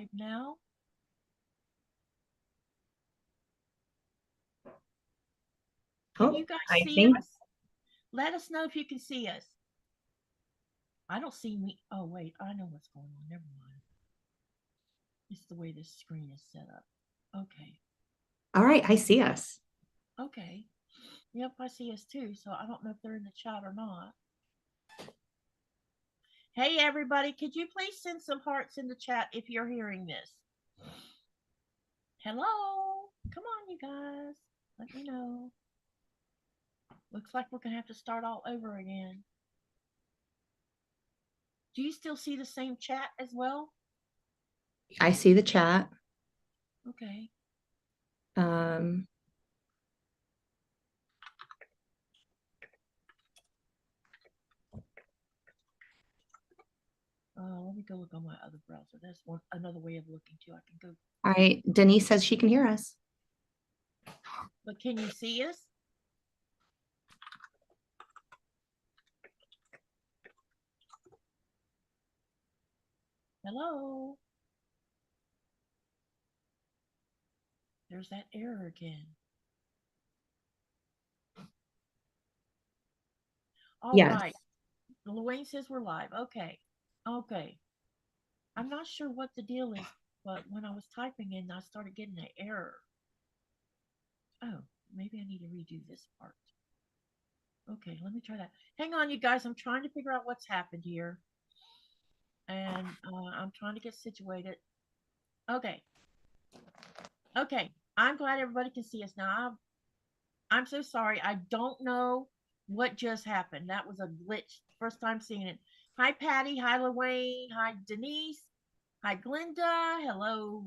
live now. Can you guys see us? Let us know if you can see us. I don't see me. Oh, wait. I know what's going on. Never mind. It's the way this screen is set up. Okay. All right. I see us. Okay. Yep, I see us too. So I don't know if they're in the chat or not. Hey, everybody. Could you please send some hearts in the chat if you're hearing this? Hello. Come on, you guys. Let me know. Looks like we're going to have to start all over again. Do you still see the same chat as well? I see the chat. Okay. Let me go look on my other browser. That's another way of looking too. I can go. All right. Denise says she can hear us. But can you see us? Hello? There's that error again. All yes. Right. Luane says we're live. Okay. Okay. I'm not sure what the deal is, but when I was typing in, I started getting an error. Oh, maybe I need to redo this part. Okay, let me try that. Hang on, you guys. I'm trying to figure out what's happened here. And I'm trying to get situated. Okay. Okay. I'm glad everybody can see us now. I'm so sorry. I don't know what just happened. That was a glitch. First time seeing it. Hi, Patty. Hi, Luane. Hi, Denise. Hi, Glenda. Hello.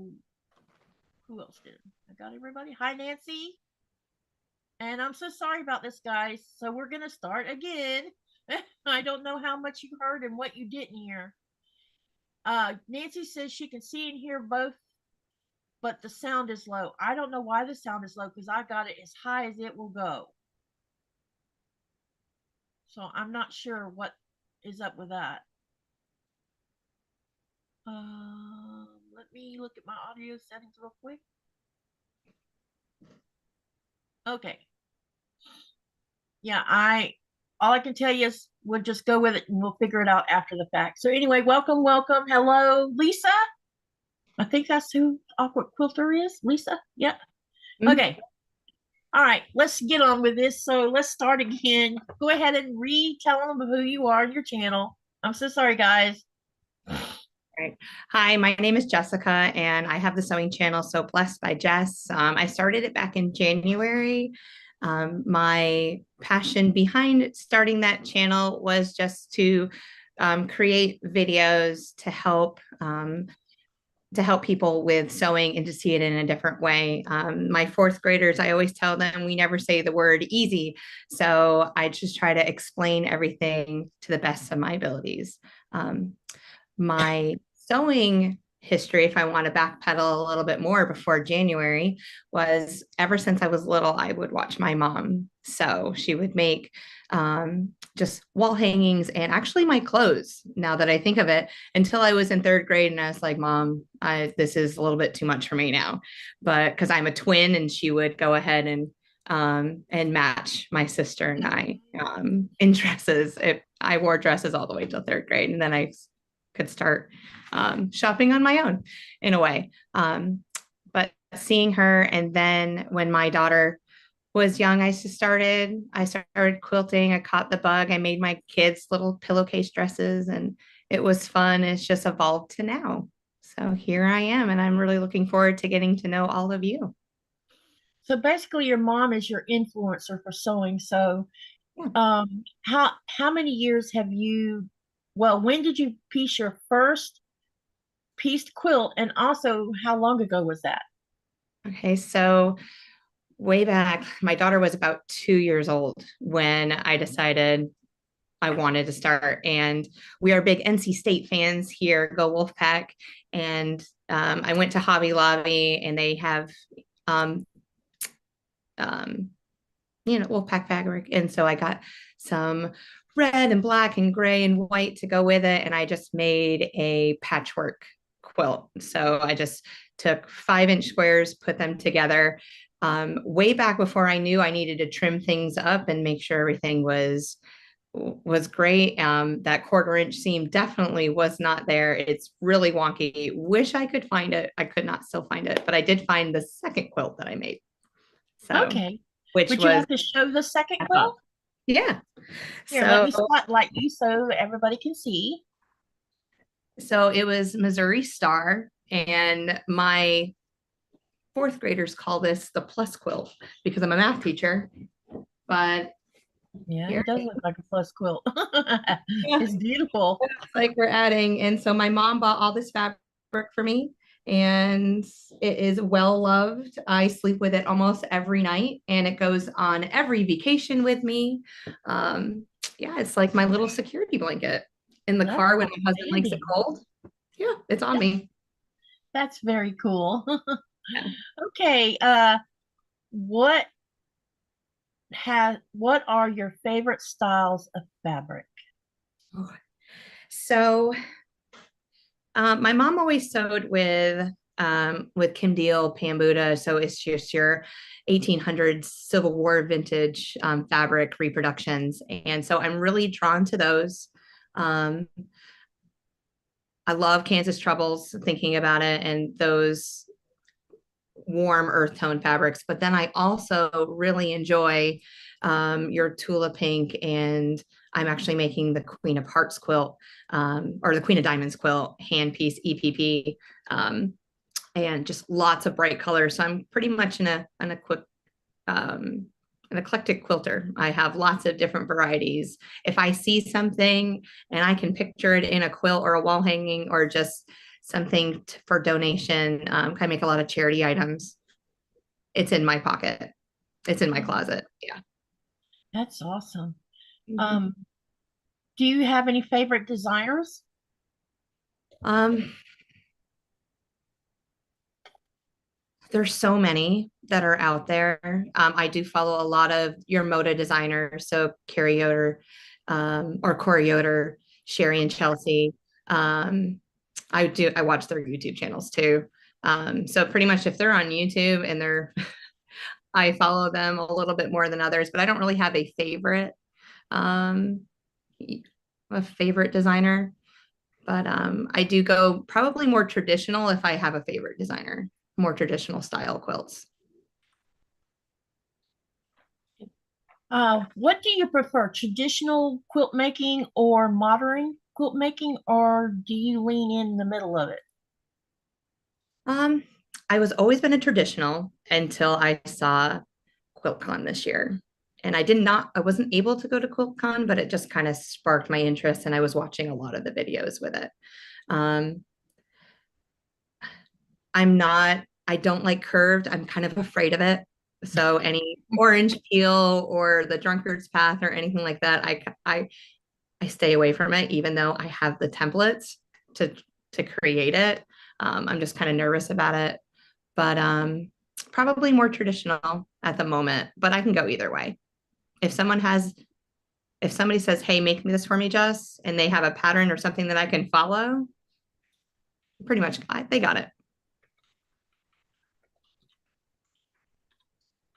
Who else did? I got everybody. Hi, Nancy. And I'm so sorry about this, guys. So we're going to start again. I don't know how much you heard and what you didn't hear. Nancy says she can see and hear both, but the sound is low. I don't know why the sound is low because I got it as high as it will go. So I'm not sure what is up with that. Let me look at my audio settings real quick. Okay. Yeah, all I can tell you is we'll just go with it and we'll figure it out after the fact. So anyway, welcome. Hello, Lisa. I think that's who Awkward Quilter is. Lisa? Yeah. Mm-hmm. Okay. All right, let's get on with this. So let's start again. Go ahead and tell them who you are and your channel. I'm so sorry, guys. Right. Hi, my name is Jessica, and I have the sewing channel, So Blessed by Jess. I started it back in January. My passion behind starting that channel was just to create videos to help people with sewing and to see it in a different way. My fourth graders, I always tell them we never say the word easy. So I just try to explain everything to the best of my abilities. My sewing history, if I want to backpedal a little bit more before January, was ever since I was little, I would watch my mom sew. She would make just wall hangings and actually my clothes, now that I think of it, until I was in third grade. And I was like, Mom, this is a little bit too much for me now. But because I'm a twin, and she would go ahead and match my sister and I in dresses. I wore dresses all the way till third grade. And then I could start shopping on my own in a way. But seeing her, and then when my daughter was young, I started quilting. I caught the bug. I made my kids little pillowcase dresses, and it was fun. It's just evolved to now. So here I am, and I'm really looking forward to getting to know all of you. So basically your mom is your influencer for sewing. So how many years have you, well, when did you piece your first pieced quilt, and also how long ago was that? Okay, so way back, my daughter was about 2 years old when I decided I wanted to start. And we are big NC State fans here, go Wolfpack. And I went to Hobby Lobby, and they have, Wolfpack fabric. And so I got some red and black and gray and white to go with it. And I just made a patchwork quilt. So I just took 5-inch squares, put them together. Way back before I knew I needed to trim things up and make sure everything was great. That 1/4-inch seam definitely was not there. It's really wonky. Wish I could find it. I could not still find it, but I did find the second quilt that I made. So, Okay. which Would you was, have to show the second quilt? yeah. Here, let So, me spotlight you so everybody can see. so it was Missouri Star, and my 4th graders call this the plus quilt because I'm a math teacher. But Yeah, here, it does look like a plus quilt. yeah, It's beautiful. it's like we're adding. And so my mom bought all this fabric for me, and it is well loved. I sleep with it almost every night, and it goes on every vacation with me. Yeah, it's like my little security blanket in the That's car when my husband likes it outstanding. cold. Yeah, it's on me. That's very cool. Yeah. Okay, what what are your favorite styles of fabric? So my mom always sewed with Kim Deal, Pambuda. So it's just your 1800s Civil War vintage fabric reproductions. And so I'm really drawn to those. Um, I love Kansas Troubles, thinking about it, and those warm earth tone fabrics. But then I also really enjoy your Tula Pink, and I'm actually making the Queen of Hearts quilt, or the Queen of Diamonds quilt, hand piece EPP, and just lots of bright colors. So I'm pretty much um, an eclectic quilter. I have lots of different varieties. If I see something and I can picture it in a quilt or a wall hanging or just something for donation, I make a lot of charity items. It's in my pocket. It's in my closet. Yeah. That's awesome. Mhm. Um, do you have any favorite designers? Um, there's so many that are out there. I do follow a lot of your Moda designers, so Carrie Yoder, or Corey Yoder, Sherry and Chelsea. Um, I watch their YouTube channels too. So pretty much if they're on YouTube and I follow them a little bit more than others, but I don't really have um, a favorite designer. But I do go probably more traditional if I have a favorite designer, more traditional style quilts. What do you prefer, traditional quilt making or modern quilt making, or do you lean in the middle of it? Um, I was always been a traditional until I saw QuiltCon this year. And I wasn't able to go to QuiltCon, but it just kind of sparked my interest, and I was watching a lot of the videos with it. Um, I don't like curved. I'm kind of afraid of it. So any orange peel or the drunkard's path or anything like that, I stay away from it, even though I have the templates to to create it. I'm just kind of nervous about it, but probably more traditional at the moment. But I can go either way. If someone has, if somebody says, "Hey, make me this for me, Jess," and they have a pattern or something that I can follow, pretty much they got it.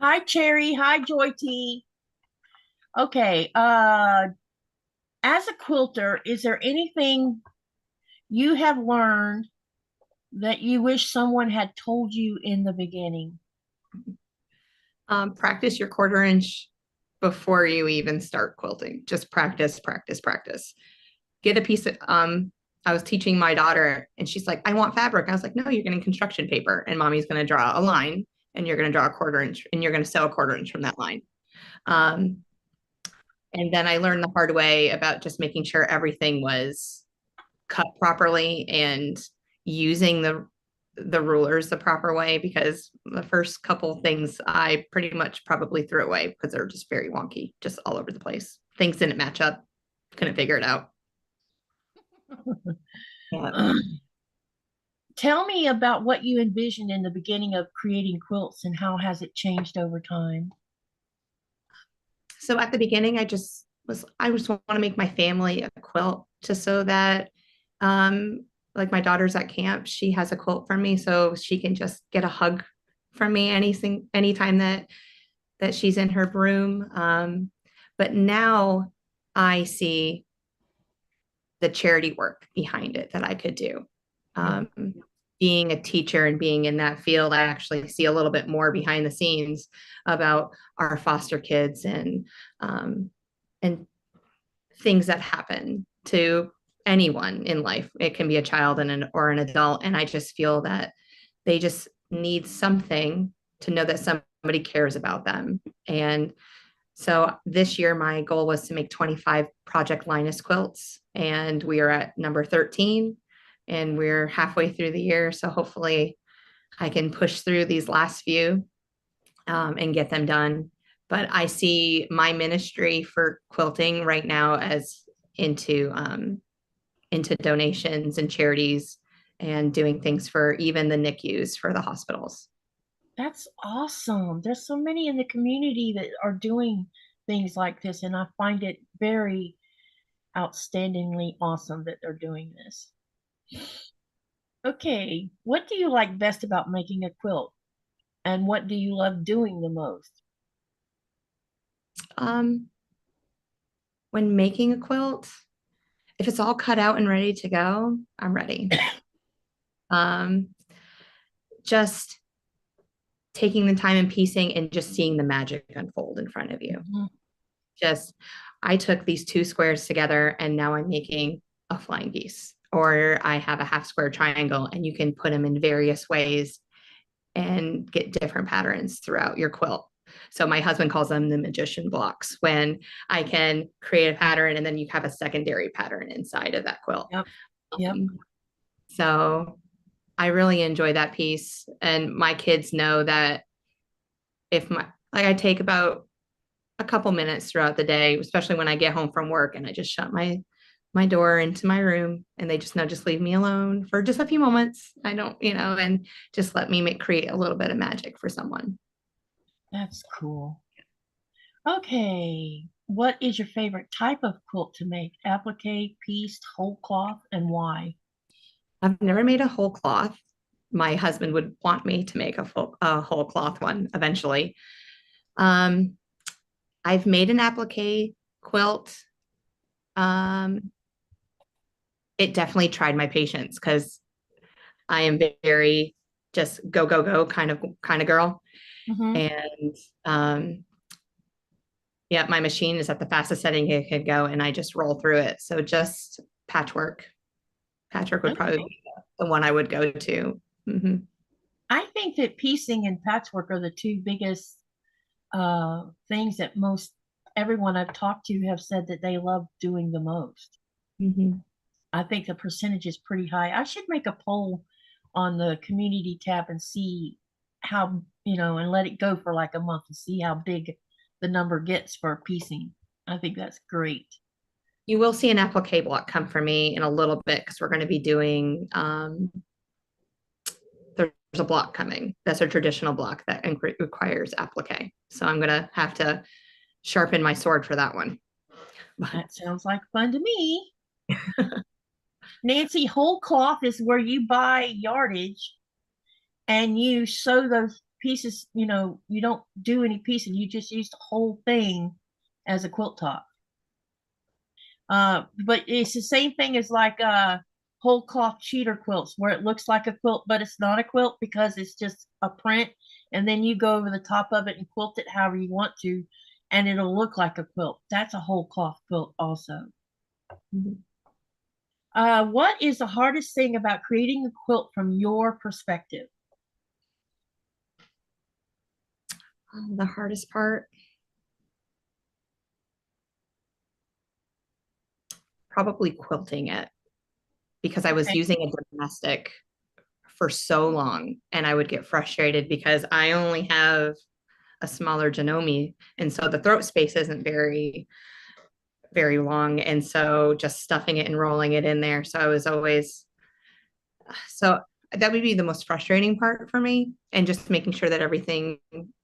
Hi, Cherry. Hi, Joy T. Okay. As a quilter, is there anything you have learned that you wish someone had told you in the beginning? Practice your 1/4 inch before you even start quilting. Just practice, practice, practice. Get a piece of, I was teaching my daughter and she's like, I want fabric. I was like, no, you're getting construction paper and mommy's going to draw a line and you're going to draw a 1/4 inch and you're going to sew a 1/4 inch from that line. Um, and then I learned the hard way about just making sure everything was cut properly and using the rulers the proper way, because the first couple things I pretty much probably threw away because they're just very wonky, just all over the place. Things didn't match up, couldn't figure it out. Yeah. Tell me about what you envisioned in the beginning of creating quilts and how has it changed over time? So at the beginning, I just want to make my family a quilt just so that um, like my daughter's at camp, she has a quilt from me, so she can just get a hug from me anytime that she's in her room. But now I see the charity work behind it that I could do. Yeah. Being a teacher and being in that field, I actually see a little bit more behind the scenes about our foster kids and things that happen to anyone in life. It can be a child or an adult. And I just feel that they just need something to know that somebody cares about them. And so this year, my goal was to make 25 Project Linus quilts, and we are at number 13, and we're halfway through the year. So hopefully I can push through these last few and get them done. But I see my ministry for quilting right now as into donations and charities and doing things for even the NICUs for the hospitals. That's awesome. There's so many in the community that are doing things like this, and I find it very outstandingly awesome that they're doing this. Okay, what do you like best about making a quilt? And what do you love doing the most? Um, when making a quilt, if it's all cut out and ready to go, I'm ready. Um, just taking the time and piecing and just seeing the magic unfold in front of you. Mhm. Just, I took these two squares together and now I'm making a flying geese, or I have a half square triangle, and you can put them in various ways and get different patterns throughout your quilt. So my husband calls them the magician blocks, when I can create a pattern and then you have a secondary pattern inside of that quilt. Yep. Yep. So I really enjoy that piece. And my kids know that if I take about a couple minutes throughout the day, especially when I get home from work and I just shut my door into my room, and they just know, just leave me alone for just a few moments. I don't, and just let me create a little bit of magic for someone. That's cool. Okay. What is your favorite type of quilt to make? Applique, pieced, whole cloth, and why? I've never made a whole cloth. My husband would want me to make a whole cloth one eventually. Um, I've made an applique quilt. It definitely tried my patience because I am very just go, go, go kind of girl. Mm-hmm. And yeah, my machine is at the fastest setting it could go, and I just roll through it. So just patchwork. Patchwork would probably Okay. be the one I would go to. Mm-hmm. I think that piecing and patchwork are the two biggest things that most everyone I've talked to have said that they love doing the most. Mm-hmm. I think the percentage is pretty high. I should make a poll on the community tab and see how, and let it go for like a month and see how big the number gets for piecing. I think that's great. You will see an applique block come for me in a little bit because we're going to be doing, there's a block coming. That's a traditional block that requires applique. So I'm going to have to sharpen my sword for that one. That sounds like fun to me. Nancy, whole cloth is where you buy yardage and you sew those pieces, you don't do any piecing, you just use the whole thing as a quilt top. But it's the same thing as like whole cloth cheater quilts, where it looks like a quilt, but it's not a quilt because it's just a print. And then you go over the top of it and quilt it however you want to, and it'll look like a quilt. That's a whole cloth quilt also. Mhm. What is the hardest thing about creating a quilt from your perspective? The hardest part, probably quilting it, because I was Okay. using a domestic for so long and I would get frustrated because I only have a smaller Janome. And so the throat space isn't very, very long. And so just stuffing it and rolling it in there. So I was always, so that would be the most frustrating part for me, and just making sure that everything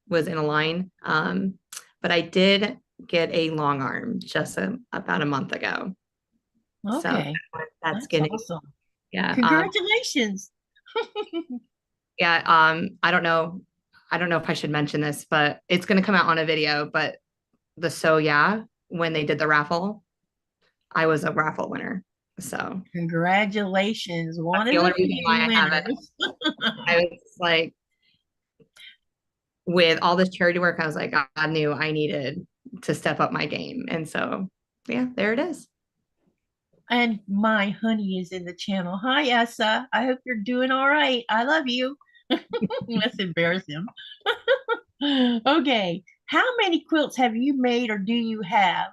was in a line. But I did get a long arm just about a month ago. So Okay. that's That's getting awesome. Yeah. Congratulations. Yeah. I don't know. I don't know if I should mention this, but it's going to come out on a video. But the So Yeah, when they did the raffle, I was a raffle winner. So Congratulations. that's One the of only the reason why few I have it. winners. I was like, with all this charity work, I was like, I knew I needed to step up my game. And so, yeah, there it is. And my honey is in the channel. Hi, Essa. I hope you're doing all right. I love you. Let's embarrass him. Okay. How many quilts have you made or do you have?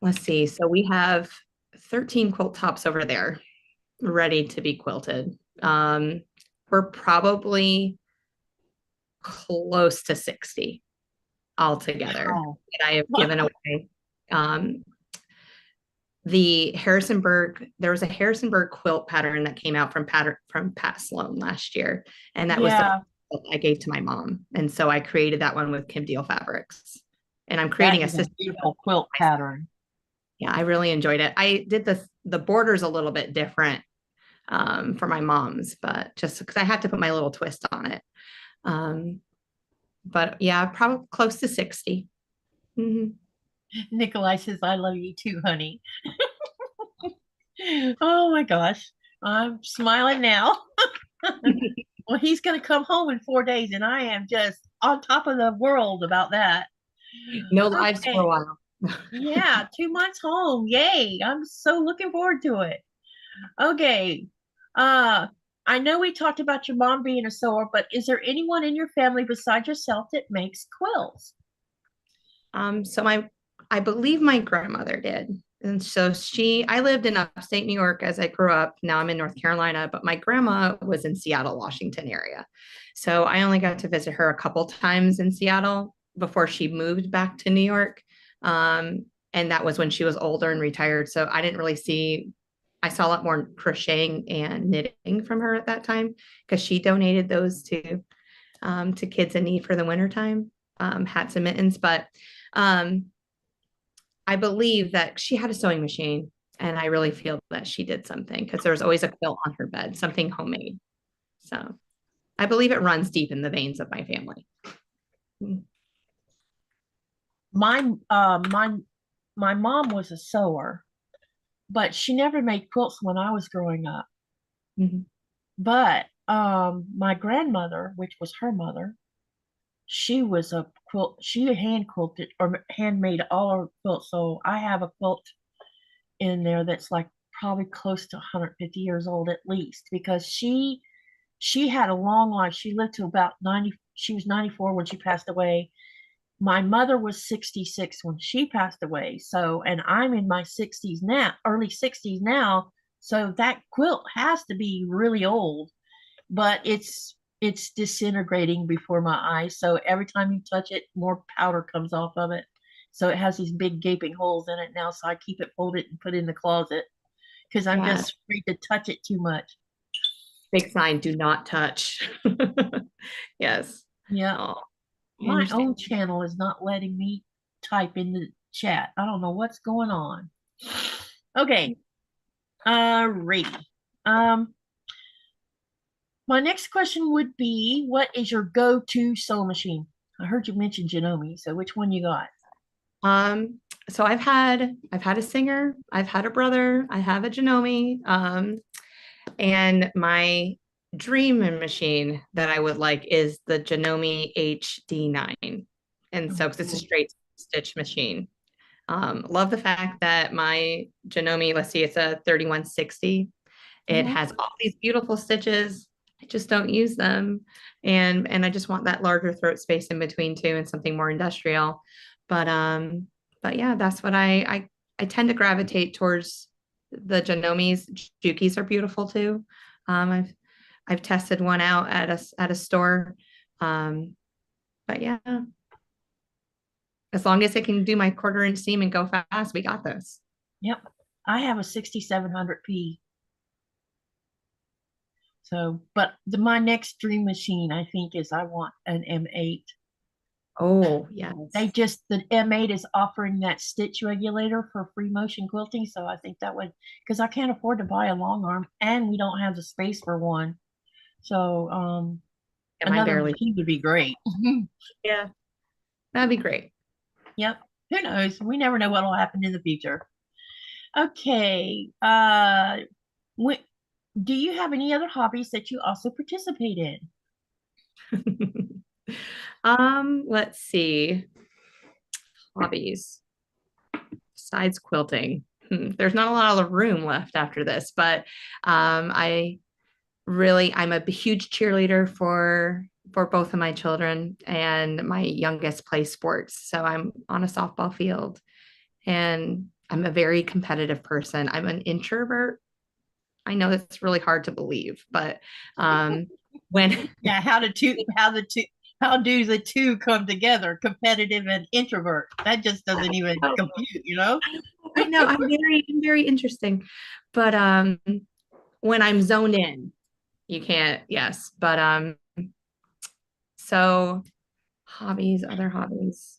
Let's see. So we have 13 quilt tops over there ready to be quilted. We're probably close to 60 altogether Wow. that I have given away. Um, there was a Harrisonburg quilt pattern that came out from Pat Sloan last year, and that was the Yeah, quilt I gave to my mom. And so I created that one with Kim Deal fabrics, and I'm that creating a is a system. beautiful quilt pattern. Yeah, I really enjoyed it. I did the borders a little bit different for my mom's, but just because I had to put my little twist on it. But yeah, probably close to 60. Mhm. Nikolai says, I love you too, honey. Oh my gosh. I'm smiling now. Well, he's going to come home in 4 days, and I am just on top of the world about that. No lives for a Okay. while. Yeah, 2 months home. Yay. I'm so looking forward to it. Okay. Uh, I know we talked about your mom being a sewer, but is there anyone in your family besides yourself that makes quilts? So I believe my grandmother did. And so I lived in upstate New York as I grew up. Now I'm in North Carolina, but my grandma was in Seattle, Washington area. So I only got to visit her a couple times in Seattle before she moved back to New York. And that was when she was older and retired. So I saw a lot more crocheting and knitting from her at that time because she donated those to kids in need for the wintertime, hats and mittens. But um, I believe that she had a sewing machine, and I really feel that she did something because there was always a quilt on her bed, something homemade. So I believe it runs deep in the veins of my family. My mom was a sewer, but she never made quilts when I was growing up. Mhm. But my grandmother, which was her mother, she was a quilt. She hand quilted or handmade all her quilts. So I have a quilt in there that's like probably close to 150 years old at least because she had a long life. She lived to about 90. She was 94 when she passed away. My mother was 66 when she passed away. So, and I'm in my 60s now, early 60s now. So that quilt has to be really old, but it's disintegrating before my eyes. So every time you touch it, more powder comes off of it. So it has these big gaping holes in it now. So I keep it folded and put it in the closet because I'm Yeah, just afraid to touch it too much. big sign, do not touch. Yes. Yeah. Oh, I My understand. own channel is not letting me type in the chat. I don't know what's going on. Okay. Righty. Um, my next question would be, what is your go-to sewing machine? I heard you mention Janome, so which one you got? Um, so I've had a Singer, I've had a Brother, I have a Janome, and my dream machine that I would like is the Janome HD9. And so, because it's a Oh, straight stitch machine. Love the fact that my Janome, let's see, it's a 3160. It mhm. has all these beautiful stitches. I just don't use them. And I just want that larger throat space in between too and something more industrial. But but yeah, that's what I tend to gravitate towards the Janomes. Jukis are beautiful too. I've tested one out at a store. Um, but yeah, as long as it can do my 1/4 inch seam and go fast, we got this. Yep. I have a 6700P. So, but my next dream machine, I think, is I want an M8. Oh, yes. The M8 is offering that stitch regulator for free motion quilting. So I think that would, because I can't afford to buy a long arm and we don't have the space for one. So Am I another barely? machine would be great. Yeah, that'd be great. Yep. Who knows? We never know what will happen in the future. Okay. When, do you have any other hobbies that you also participate in? Let's see. Hobbies besides quilting. There's not a lot of room left after this, but I'm a huge cheerleader for both of my children, and my youngest plays sports. So I'm on a softball field, and I'm a very competitive person. I'm an introvert. I know that's really hard to believe, but when Yeah, how do the two come together, competitive and introvert? That just doesn't even compute, you know? I know I'm very interesting, but when I'm zoned in, you can't, yes, but so hobbies, other hobbies,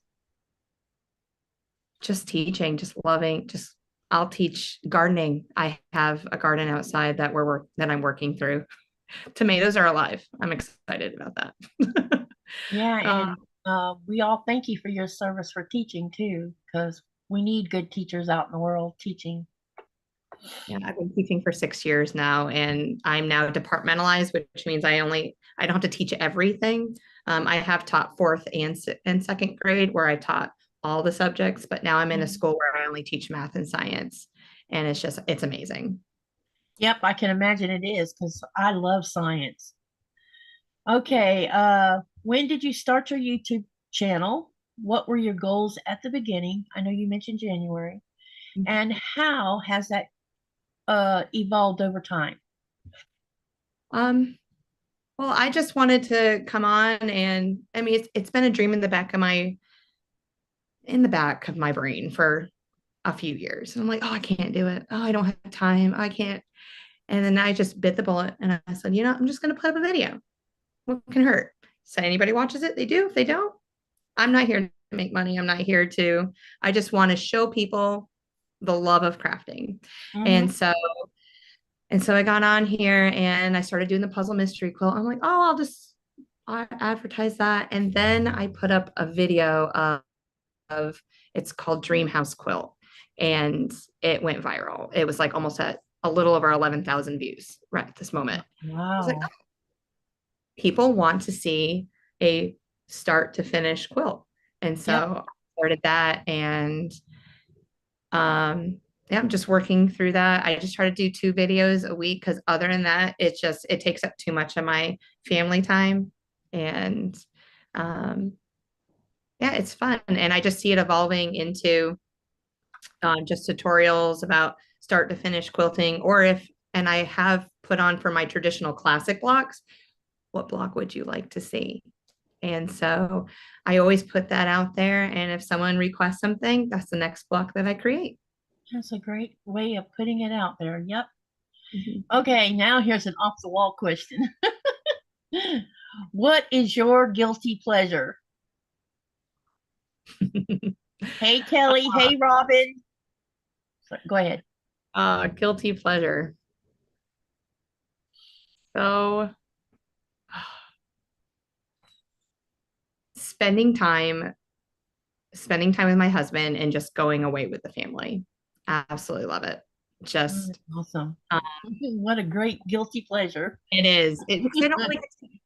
just teaching, just loving, just I'll teach gardening. I have a garden outside that I'm working through. Tomatoes are alive. I'm excited about that. Yeah, uh, and we all thank you for your service for teaching too, because we need good teachers out in the world teaching. yeah, I've been teaching for 6 years now, and I'm now departmentalized, which means I don't have to teach everything. I have taught fourth and second grade where I taught all the subjects, but now I'm in a Mhm. school where I only teach math and science, and it's amazing. Yep, I can imagine it is because I love science. Okay, when did you start your YouTube channel? What were your goals at the beginning? I know you mentioned January. And how has that evolved over time? Um, well, I just wanted to come on, and I mean, it's been a dream in the back of my brain for a few years. And I'm like, oh, I can't do it. Oh, I don't have time. I can't. And then I just bit the bullet and I said, I'm just going to put up a video. What can hurt? So anybody watches it, they do. If they don't, I'm not here to make money. I'm not here to, I just want to show people the love of crafting. Mm-hmm. And so, and so I got on here and I started doing the puzzle mystery quilt. I'm like, oh, I'll advertise that. And then I put up a video of it's called Dream House Quilt, and it went viral. It was like almost at a little over 11,000 views right at this moment. I was like, Wow. oh, people want to see a start to finish quilt. And so Yep. I started that, and yeah, I'm just working through that. I just try to do 2 videos a week because other than that, it takes up too much of my family time. And um, yeah, it's fun. And I just see it evolving into just tutorials about start to finish quilting, and I have put on for my traditional classic blocks, what block would you like to see? And so I always put that out there. And if someone requests something, that's the next block that I create. That's a great way of putting it out there. Yep. Mhm. Okay, now here's an off the wall question. What is your guilty pleasure? Hey, Kelly. Hey, Robin. Go ahead. Guilty pleasure. So spending time, spending time with my husband and just going away with the family. I absolutely love it. Oh, Just that's awesome. um, What a great guilty pleasure. it is. Because they don't like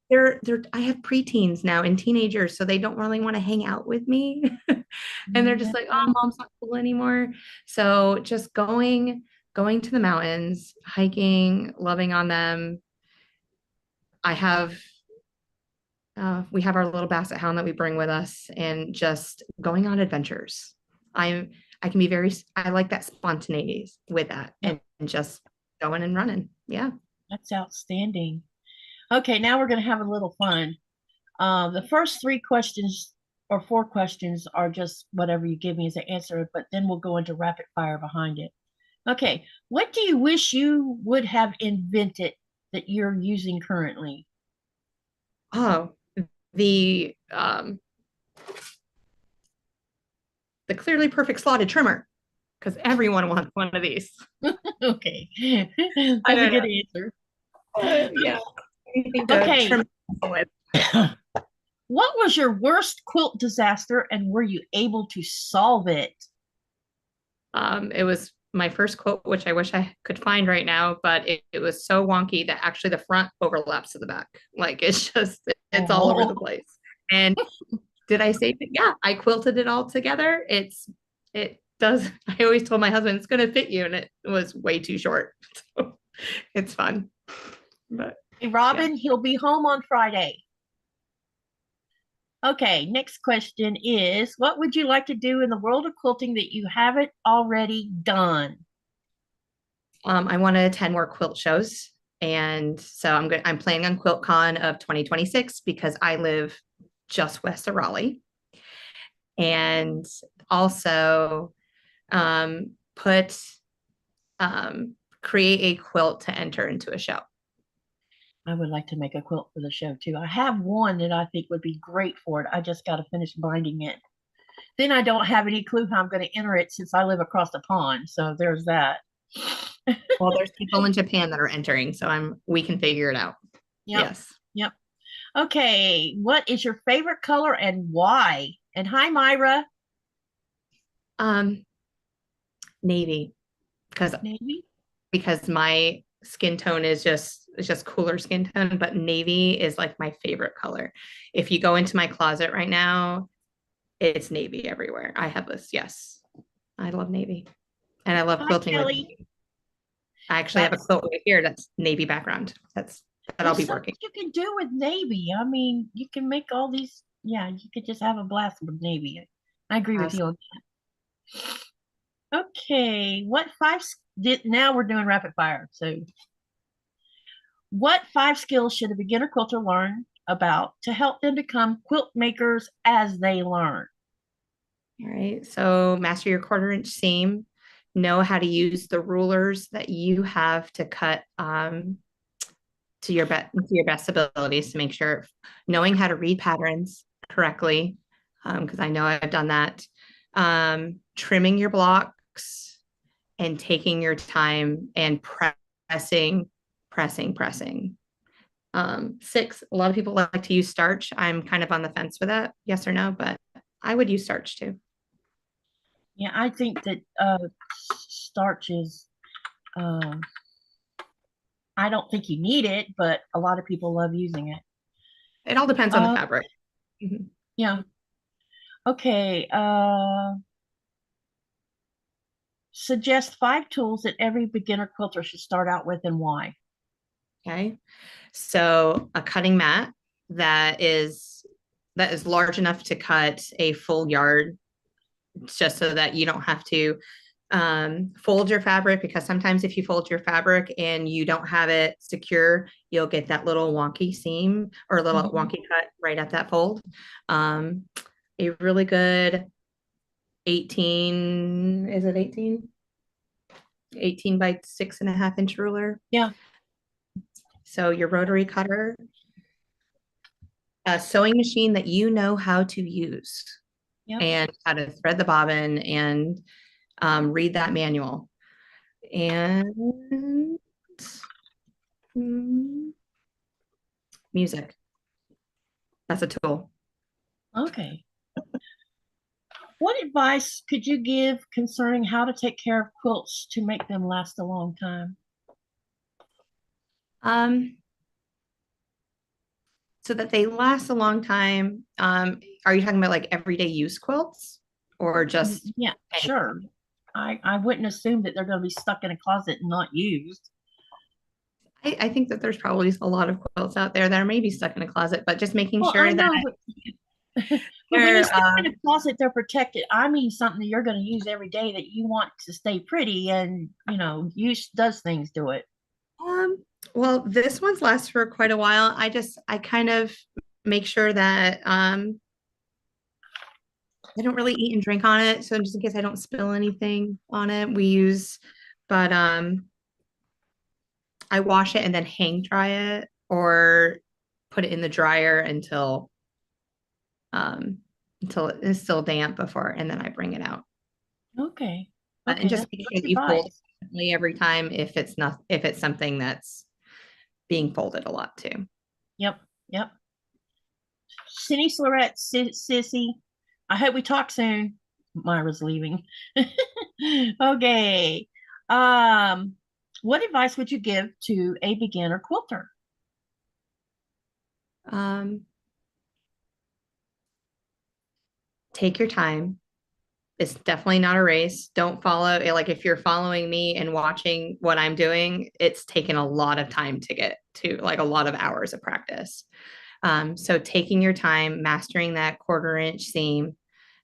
they're I have preteens now and teenagers, so they don't really want to hang out with me. And they're just like, oh, Yeah, mom's not cool anymore. So just going to the mountains, hiking, loving on them. I have we have our little basset hound that we bring with us, and just going on adventures. I can be I like that spontaneity with that, yep, and just going and running. Yeah. that's outstanding. Okay, now we're going to have a little fun. The first 3 questions or 4 questions are just whatever you give me as an answer, but then we'll go into rapid fire behind it. Okay, what do you wish you would have invented that you're using currently? Oh, the The clearly perfect slotted trimmer, because everyone wants one of these. Okay. That's a good answer. Yeah. Anything to Okay. trim with. What was your worst quilt disaster and were you able to solve it? It was my first quilt, which I wish I could find right now, but it was so wonky that actually the front overlaps to the back. Like it's all over the place. And did I say that? Yeah, I quilted it all together. It does. I always told my husband it's going to fit you, and it was way too short. So it's fun. But Hey, Robin, he'll be home on Friday. Okay, next question is, what would you like to do in the world of quilting that you haven't already done? I want to attend more quilt shows. And so I'm planning on QuiltCon of 2026 because I live just west of Raleigh. And also put create a quilt to enter into a show. I would like to make a quilt for the show too. I have one that I think would be great for it. I just got to finish binding it. Then I don't have any clue how I'm going to enter it since I live across the pond. So there's that. Well, there's people in Japan that are entering, so we can figure it out. Yep. Yes. Yep. Okay. What is your favorite color and why? And hi, Myra. Navy, Navy. because my skin tone is just cooler skin tone, but navy is like my favorite color. If you go into my closet right now, it's navy everywhere. I have this. Yes, I love navy, and I love Hi, quilting with Kelly. navy. I actually have a quilt right here that's navy background. That I'll be working. You can do with navy. I mean, you can make all these. Yeah, you could just have a blast with navy. I agree with you on that. Okay, now we're doing rapid fire. So, what 5 skills should a beginner quilter learn about to help them become quilt makers as they learn? All right. So master your 1/4 inch seam. Know how to use the rulers that you have to cut to your best abilities to make sure. Knowing how to read patterns correctly, because I know I've done that. Trimming your blocks and taking your time and pressing. 6, a lot of people like to use starch. I'm kind of on the fence with that, yes or no, but I would use starch too. Yeah, I think that starch is, I don't think you need it, but a lot of people love using it. It all depends on the fabric. Mm-hmm. Yeah. Okay. Suggest 5 tools that every beginner quilter should start out with and why. Okay. So a cutting mat that is large enough to cut a full yard, just so that you don't have to fold your fabric, because sometimes if you fold your fabric and you don't have it secure, you'll get that little wonky seam or a little wonky cut right at that fold. A really good 18, is it 18? 18 by 6.5 inch ruler. Yeah. So your rotary cutter, a sewing machine that you know how to use, and how to thread the bobbin and read that manual. And music. That's a tool. Okay. What advice could you give concerning how to take care of quilts to make them last a long time? So that they last a long time. Are you talking about like everyday use quilts or just? Yeah, sure. I wouldn't assume that they're going to be stuck in a closet and not used. I think that there's probably a lot of quilts out there that are maybe stuck in a closet, but just making sure that but when you stick in a closet, they're protected. I mean something that you're going to use every day that you want to stay pretty and, use does things to it. Well, this one's lasts for quite a while. I kind of make sure that I don't really eat and drink on it. So just in case I don't spill anything on it, but I wash it and then hang dry it or put it in the dryer until until it is still damp before, and then I bring it out. Okay. And Okay, just that's make good sure that you fold advice. it differently every time if it's something that's being folded a lot too. Yep. Yep. Cindy Slorette, Sissy. I hope we talk soon. Myra's leaving. Okay. Um, what advice would you give to a beginner quilter? Um, take your time. It's definitely not a race. Don't follow, like if you're following me and watching what I'm doing, it's taken a lot of time to get to, like a lot of hours of practice. So taking your time, mastering that 1/4 inch seam,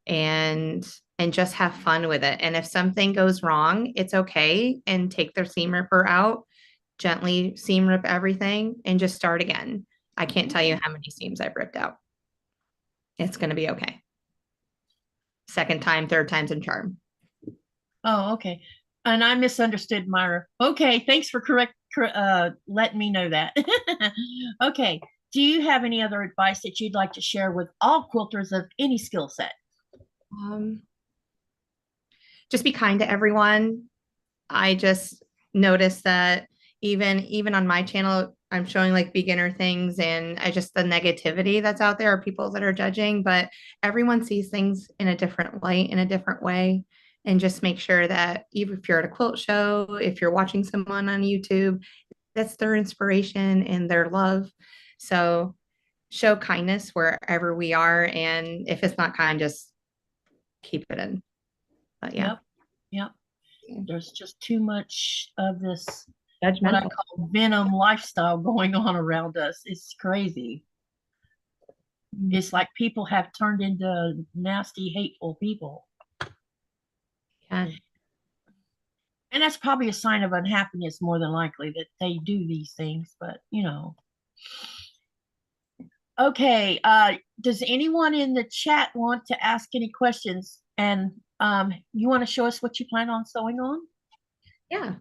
and just have fun with it. And if something goes wrong, it's okay. And take their seam ripper out, gently seam rip everything, and just start again. I can't tell you how many seams I've ripped out. It's going to be okay. Second time, third time's a charm. Oh, okay. And I misunderstood Myra. Okay, thanks for letting me know that. Okay. Do you have any other advice that you'd like to share with all quilters of any skill set? Um, just be kind to everyone. I just noticed that even on my channel, I'm showing like beginner things, and I just the negativity that's out there are people that are judging, but everyone sees things in a different light, in a different way. And just make sure that even if you're at a quilt show, if you're watching someone on YouTube, that's their inspiration and their love. So show kindness wherever we are. And if it's not kind, just keep it in. But yeah. Yep. Yep. There's just too much of this, what I Judgmental. call venom lifestyle going on around us. It's crazy. It's like people have turned into nasty, hateful people. Yeah. And that's probably a sign of unhappiness more than likely that they do these things, but you know. Okay, does anyone in the chat want to ask any questions? And you want to show us what you plan on sewing on? Yeah.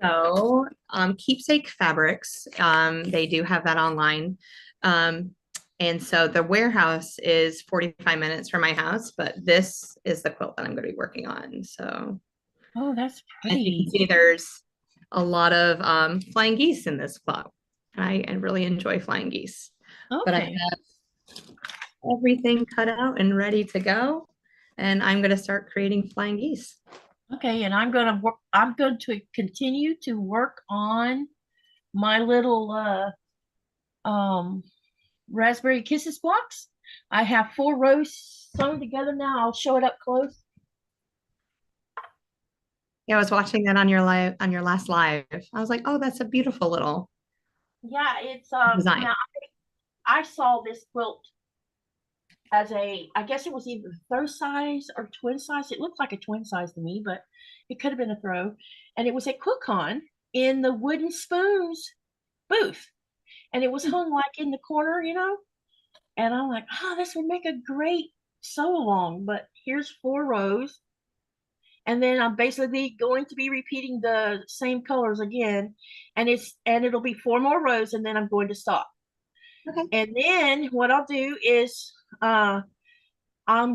So, Keepsake Fabrics, they do have that online. And so the warehouse is 45 minutes from my house, but this is the quilt that I'm going to be working on. So, Oh, that's as you can pretty. see, there's a lot of flying geese in this quilt. I really enjoy flying geese. But I Okay. have everything cut out and ready to go. And I'm going to start creating flying geese. Okay, and I'm going to continue to work on my little um Raspberry Kisses blocks. I have 4 rows sewn together now. I'll show it up close. Yeah, I was watching that on your last live. I was like, oh, that's a beautiful little Yeah, it's design. now I saw this quilt as I guess it was either throw size or twin size. It looked like a twin size to me, but it could have been a throw. And it was at QuiltCon in the wooden spoons booth. And it was hung like in the corner, you know? And I'm like, oh, this would make a great sew along. But here's 4 rows. And then I'm basically going to be repeating the same colors again. And it'll be 4 more rows, and then I'm going to stop. Okay. And then what I'll do is I'm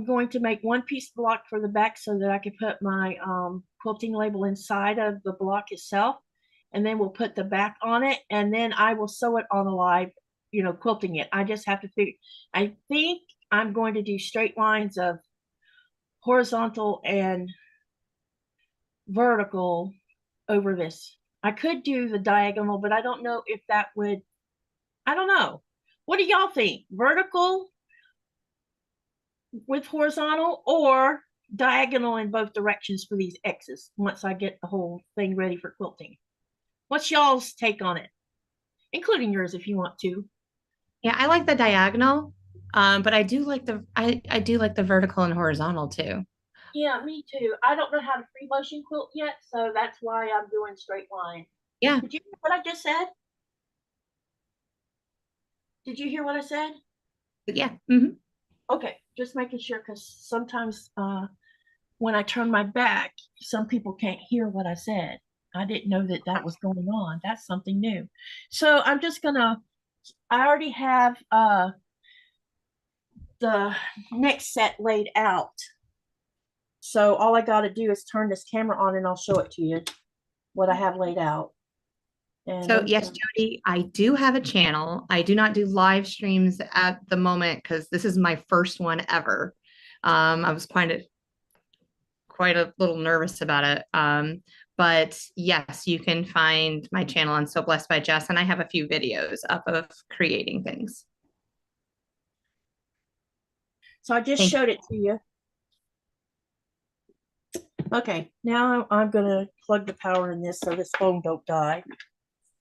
going to make one piece block for the back so that I can put my quilting label inside of the block itself. And then we'll put the back on it, and then I will sew it on the live, you know, quilting it. I just have to figure, I think I'm going to do straight lines of horizontal and vertical over this. I could do the diagonal, but I don't know if that would, I don't know. What do y'all think? Vertical with horizontal or diagonal in both directions for these X's once I get the whole thing ready for quilting? What's y'all's take on it? Including yours if you want to. Yeah, I like the diagonal, but I do like the vertical and horizontal too. Yeah, me too. I don't know how to free motion quilt yet, so that's why I'm doing straight line. Yeah, Did you hear what I just said? Did you hear what I said? but yeah. Hmm. Okay, just making sure because sometimes when I turn my back, some people can't hear what I said. I didn't know that that was going on. That's something new. So I'm just gonna, I already have the next set laid out. So all I got to do is turn this camera on and I'll show it to you, what I have laid out. And so yes, Jody, I do have a channel. I do not do live streams at the moment because this is my first one ever. I was quite a little nervous about it. But yes, you can find my channel on So Blessed by Jess, and I have a few videos up of creating things. So I just showed it to you. Okay, now I'm gonna plug the power in this so this phone don't die.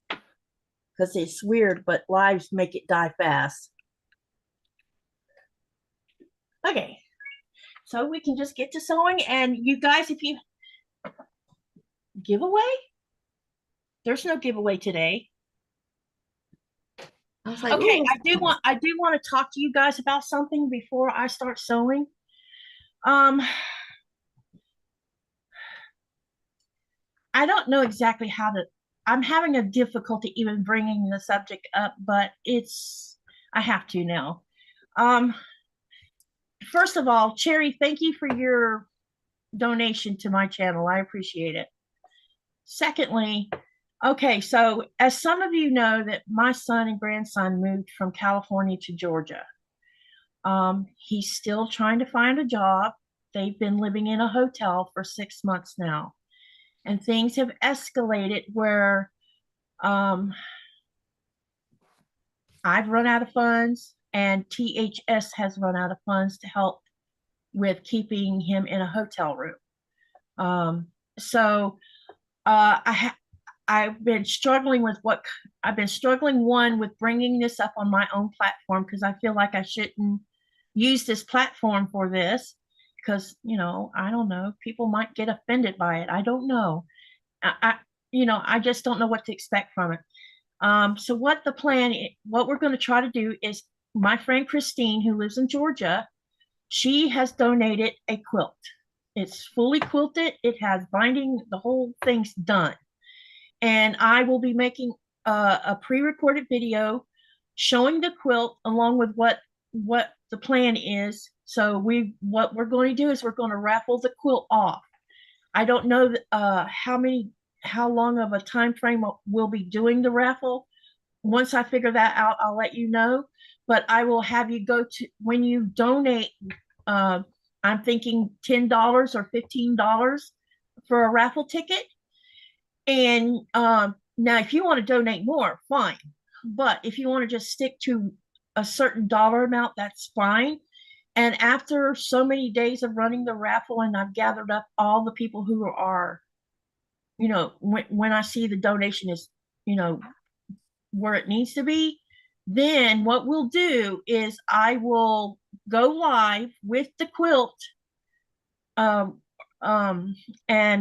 Because it's weird, but lives make it die fast. Okay, so we can just get to sewing. And you guys, if you giveaway, there's no giveaway today. I was like, okay, I do want to talk to you guys about something before I start sewing. I don't know exactly how to. I'm having a difficulty even bringing the subject up, but I have to now. First of all, Cherry, thank you for your donation to my channel. I appreciate it. Secondly, okay, so as some of you know, that my son and grandson moved from California to Georgia. He's still trying to find a job. They've been living in a hotel for 6 months now, and things have escalated where I've run out of funds and THS has run out of funds to help with keeping him in a hotel room. I've been struggling with one, with bringing this up on my own platform, because I feel like I shouldn't use this platform for this, because, I don't know, people might get offended by it. I don't know. I just don't know what to expect from it. So what we're going to try to do is, my friend Christine, who lives in Georgia, she has donated a quilt. It's fully quilted. It has binding, the whole thing's done. And I will be making a pre-recorded video showing the quilt along with what the plan is. So what we're going to do is we're going to raffle the quilt off. I don't know how long of a time frame we'll be doing the raffle. Once I figure that out, I'll let you know. But I will have you go to, when you donate, I'm thinking $10 or $15 for a raffle ticket. And now if you want to donate more, fine. But if you want to just stick to a certain dollar amount, that's fine. And after so many days of running the raffle, and I've gathered up all the people who are, when I see the donation is, where it needs to be, then what we'll do is I will go live with the quilt and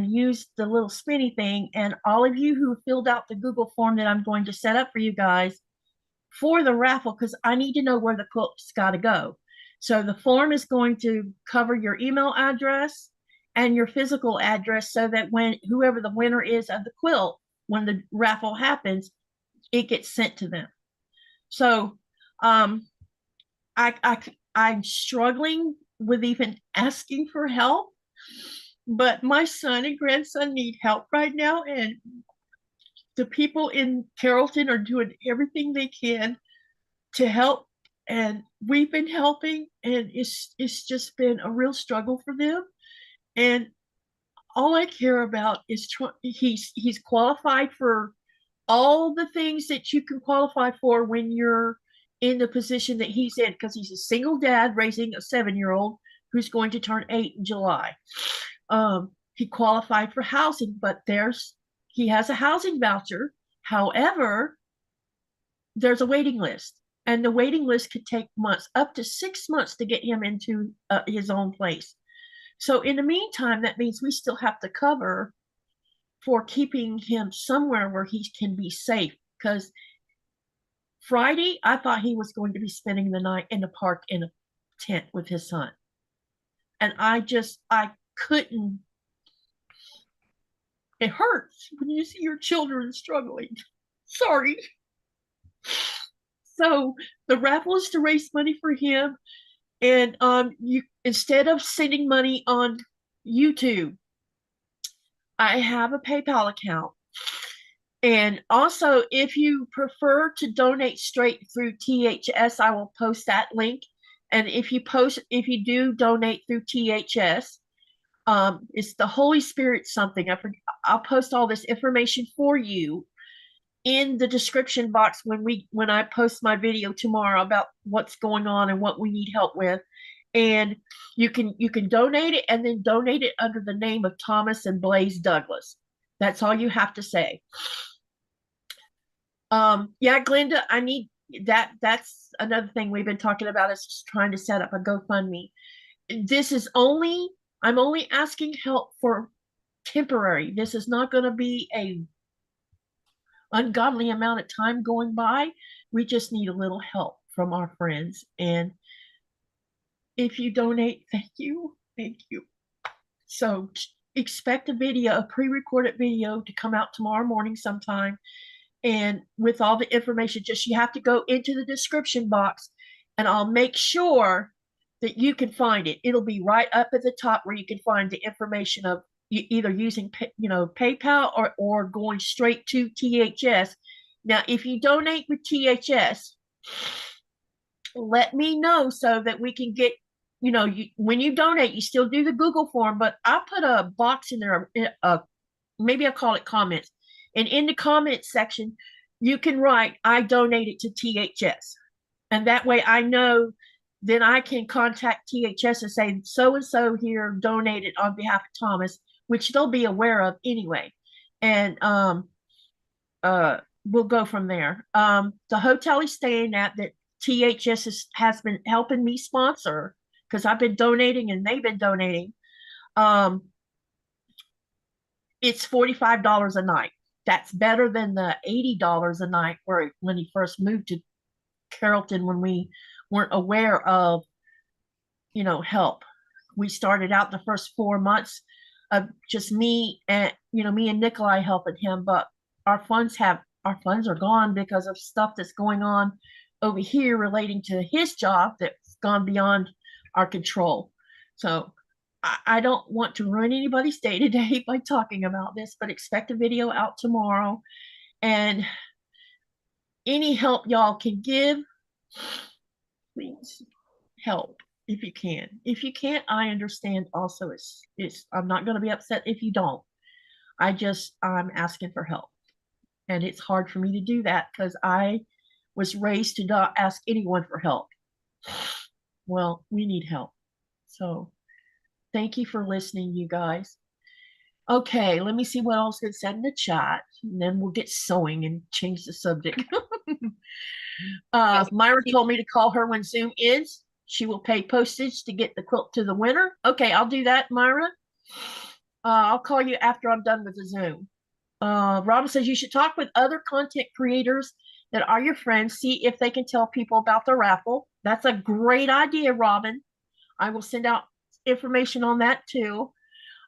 use the little spinny thing. And all of you who filled out the Google form that I'm going to set up for you guys for the raffle, because I need to know where the quilt's got to go. So the form is going to cover your email address and your physical address, so that when whoever the winner is of the quilt, when the raffle happens, it gets sent to them. So I'm struggling with even asking for help, but my son and grandson need help right now, and the people in Carrollton are doing everything they can to help, and we've been helping, and it's just been a real struggle for them. And all I care about is he's qualified for all the things that you can qualify for when you're in the position that he's in, because he's a single dad raising a 7-year-old who's going to turn 8 in July. He qualified for housing, but he has a housing voucher. However, there's a waiting list, and the waiting list could take months, up to 6 months, to get him into his own place. So in the meantime, that means we still have to cover for keeping him somewhere where he can be safe, because Friday, I thought he was going to be spending the night in the park in a tent with his son. And I couldn't. It hurts when you see your children struggling. Sorry. So the raffle is to raise money for him. And you, instead of sending money on YouTube, I have a PayPal account. And also, if you prefer to donate straight through THS, I will post that link. And if you do donate through THS, it's the Holy Spirit something. I'll post all this information for you in the description box when I post my video tomorrow about what's going on and what we need help with. And you can donate it, and then donate it under the name of Thomas and Blaze Douglas. That's all you have to say. Yeah, Glenda, I need that. That's another thing we've been talking about, is just trying to set up a GoFundMe. I'm only asking help for temporary. This is not going to be a ungodly amount of time going by. We just need a little help from our friends. And if you donate, thank you. Thank you. So expect a pre-recorded video to come out tomorrow morning sometime. And with all the information, just you have to go into the description box, and I'll make sure that you can find it. It'll be right up at the top where you can find the information of either using PayPal or going straight to THS. Now, if you donate with THS, let me know so that we can get, when you donate, you still do the Google form, but I'll put a box in there, maybe I'll call it comments. And in the comments section, you can write, I donated to THS. And that way I know, then I can contact THS and say, so-and-so here donated on behalf of Thomas, which they'll be aware of anyway. And we'll go from there. The hotel he's staying at that THS has been helping me sponsor, because I've been donating and they've been donating. It's $45 a night. That's better than the $80 a night when he first moved to Carrollton, when we weren't aware of, help. We started out the first 4 months of just me and Nikolai helping him, but our funds are gone because of stuff that's going on over here relating to his job that's gone beyond our control. So I don't want to ruin anybody's day today by talking about this, but expect a video out tomorrow. And any help y'all can give, please help if you can. If you can't, I understand also. I'm not going to be upset if you don't. I'm asking for help. And it's hard for me to do that because I was raised to not ask anyone for help. Well, we need help. So thank you for listening, you guys. Okay, let me see what else gets said in the chat, and then we'll get sewing and change the subject. Myra told me to call her when Zoom ends. She will pay postage to get the quilt to the winner. Okay, I'll do that, Myra. I'll call you after I'm done with the Zoom. Robin says you should talk with other content creators that are your friends, see if they can tell people about the raffle. That's a great idea, Robin. I will send out information on that too.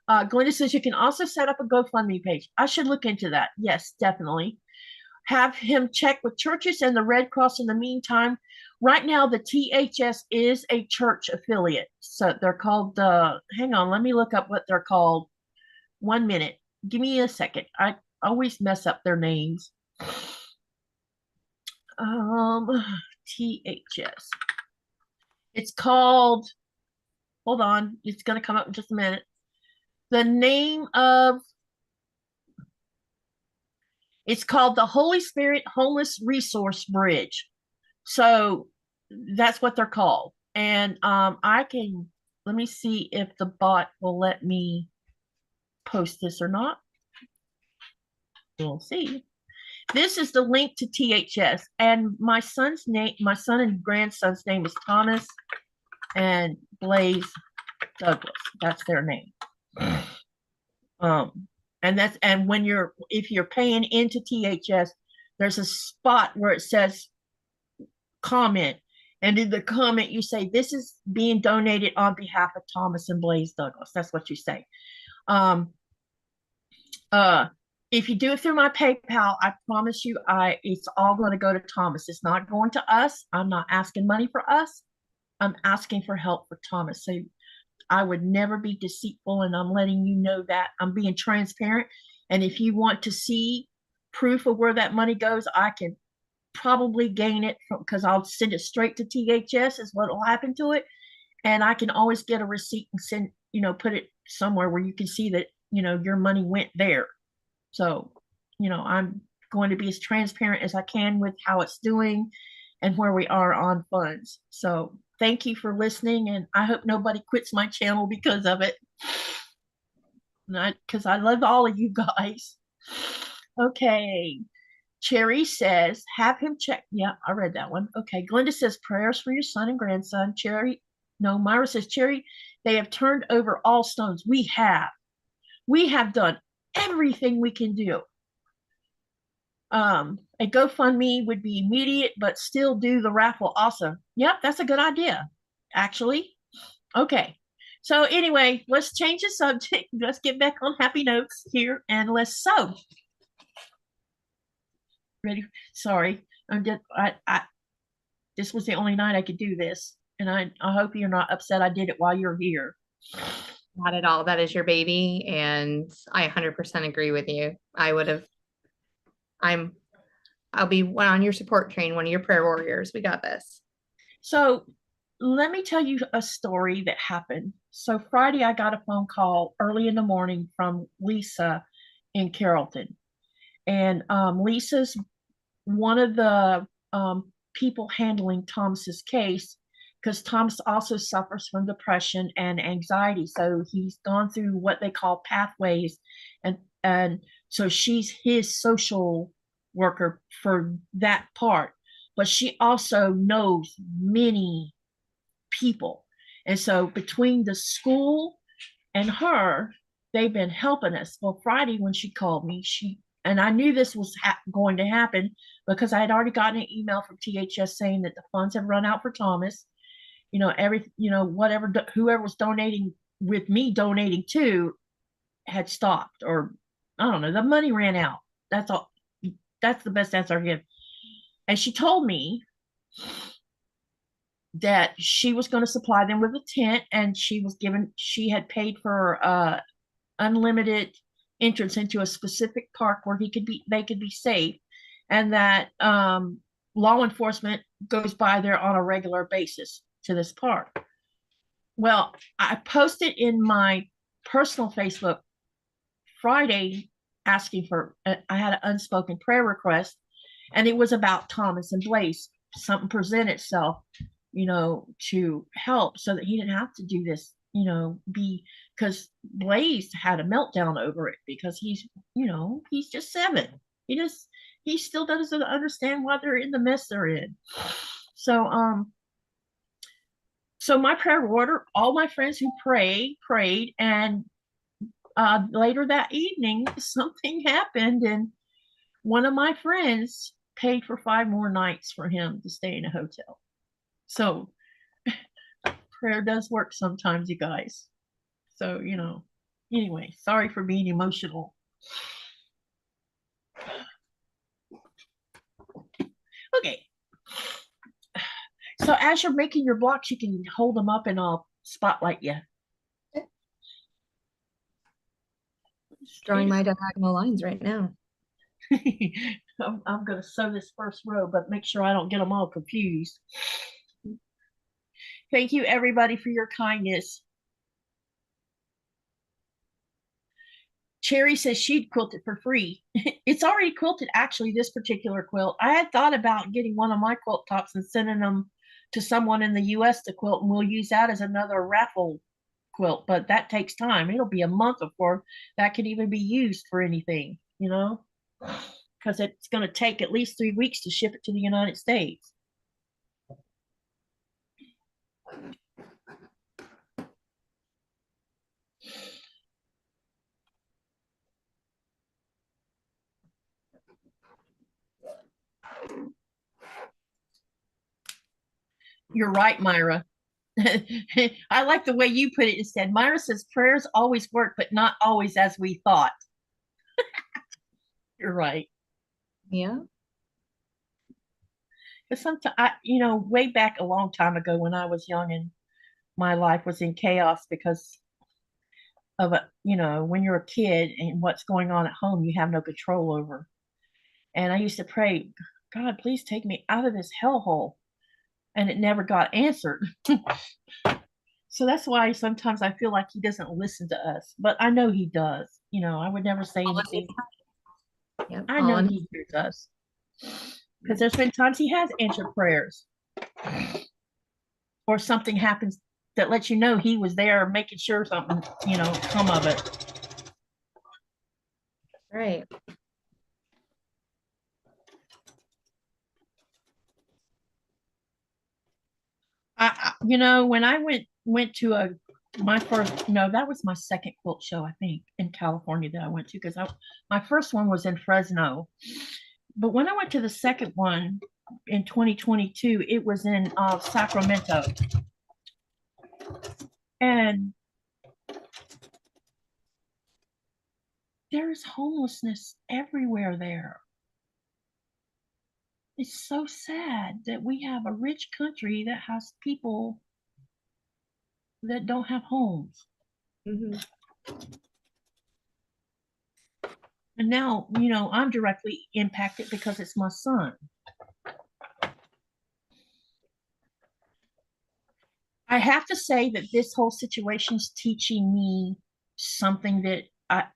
Glenda says you can also set up a GoFundMe page. I should look into that. Yes, definitely. Have him check with churches and the Red Cross in the meantime. Right now, the THS is a church affiliate. So they're called, hang on, let me look up what they're called. 1 minute. Give me a second. I always mess up their names. THS. It's called, hold on, it's going to come up in just a minute. The name of, it's called the Holy Spirit Homeless Resource Bridge. So that's what they're called. And let me see if the bot will let me post this or not. We'll see. This is the link to THS, and my son and grandson's name is Thomas and Blaze Douglas. That's their name. And if you're paying into THS, there's a spot where it says comment, and in the comment you say this is being donated on behalf of Thomas and Blaze Douglas. That's what you say. If you do it through my PayPal, I promise you, it's all going to go to Thomas. It's not going to us. I'm not asking money for us. I'm asking for help for Thomas. So I would never be deceitful, and I'm letting you know that I'm being transparent. And if you want to see proof of where that money goes, I can probably gain it because I'll send it straight to THS is what will happen to it. And I can always get a receipt and send, put it somewhere where you can see that, your money went there. So, I'm going to be as transparent as I can with how it's doing and where we are on funds. So thank you for listening, and I hope nobody quits my channel because of it. Because I love all of you guys. Okay. Cherry says, have him check. Yeah, I read that one. Okay. Glenda says, prayers for your son and grandson. Myra says, Cherry, they have turned over all stones. We have done everything we can do. A GoFundMe would be immediate, but still do the raffle. Awesome. Yep, that's a good idea, actually. Okay. So anyway, let's change the subject. Let's get back on happy notes here, and let's sew. Ready? Sorry, this was the only night I could do this, and I hope you're not upset I did it while you're here. Not at all. That is your baby, and I 100% agree with you. I'll be on your support train, one of your prayer warriors. We got this. So let me tell you a story that happened. So Friday, I got a phone call early in the morning from Lisa in Carrollton. And Lisa's one of the people handling Thomas's case, because Thomas also suffers from depression and anxiety. So he's gone through what they call pathways. And so she's his social worker for that part. But she also knows many people. And so between the school and her, they've been helping us. Well, Friday when she called me, and I knew this was going to happen because I had already gotten an email from THS saying that the funds have run out for Thomas. Whatever, whoever was donating with me donating to had stopped, or I don't know, the money ran out. That's all. That's the best answer I give. And she told me that she was going to supply them with a tent, and she had paid for unlimited entrance into a specific park where they could be safe, and that law enforcement goes by there on a regular basis to this park. Well, I posted in my personal Facebook Friday asking for, I had an unspoken prayer request, and it was about Thomas and Blaze. Something present itself, to help so that he didn't have to do this, because Blaze had a meltdown over it because he's just 7. He still doesn't understand why they're in the mess they're in. So my prayer order, all my friends who prayed, and later that evening, something happened, and one of my friends paid for 5 more nights for him to stay in a hotel. So prayer does work sometimes, you guys. So, anyway, sorry for being emotional. Okay. So as you're making your blocks, you can hold them up and I'll spotlight you. Drawing my diagonal lines right now. I'm going to sew this first row, but make sure I don't get them all confused. Thank you, everybody, for your kindness. Cherry says she'd quilt it for free. It's already quilted, actually, this particular quilt. I had thought about getting one of my quilt tops and sending them to someone in the US to quilt, and we'll use that as another raffle quilt, but that takes time. It'll be a month before that could even be used for anything, because it's going to take at least 3 weeks to ship it to the United States. You're right, Myra. I like the way you put it instead. Myra says prayers always work, but not always as we thought. You're right. Yeah. But sometimes way back a long time ago when I was young and my life was in chaos because of when you're a kid and what's going on at home, you have no control over. And I used to pray, God, please take me out of this hellhole. And it never got answered. So that's why sometimes I feel like he doesn't listen to us, but I know he does. I would never say anything. Yep, I know he hears us because there's been times he has answered prayers or something happens that lets you know he was there making sure something, come of it. Right. When I went to my first, no, that was my second quilt show, I think, in California that I went to, because my first one was in Fresno. But when I went to the second one in 2022, it was in Sacramento. And there's homelessness everywhere there. It's so sad that we have a rich country that has people that don't have homes. Mm-hmm. And now, I'm directly impacted because it's my son. I have to say that this whole situation is teaching me something that a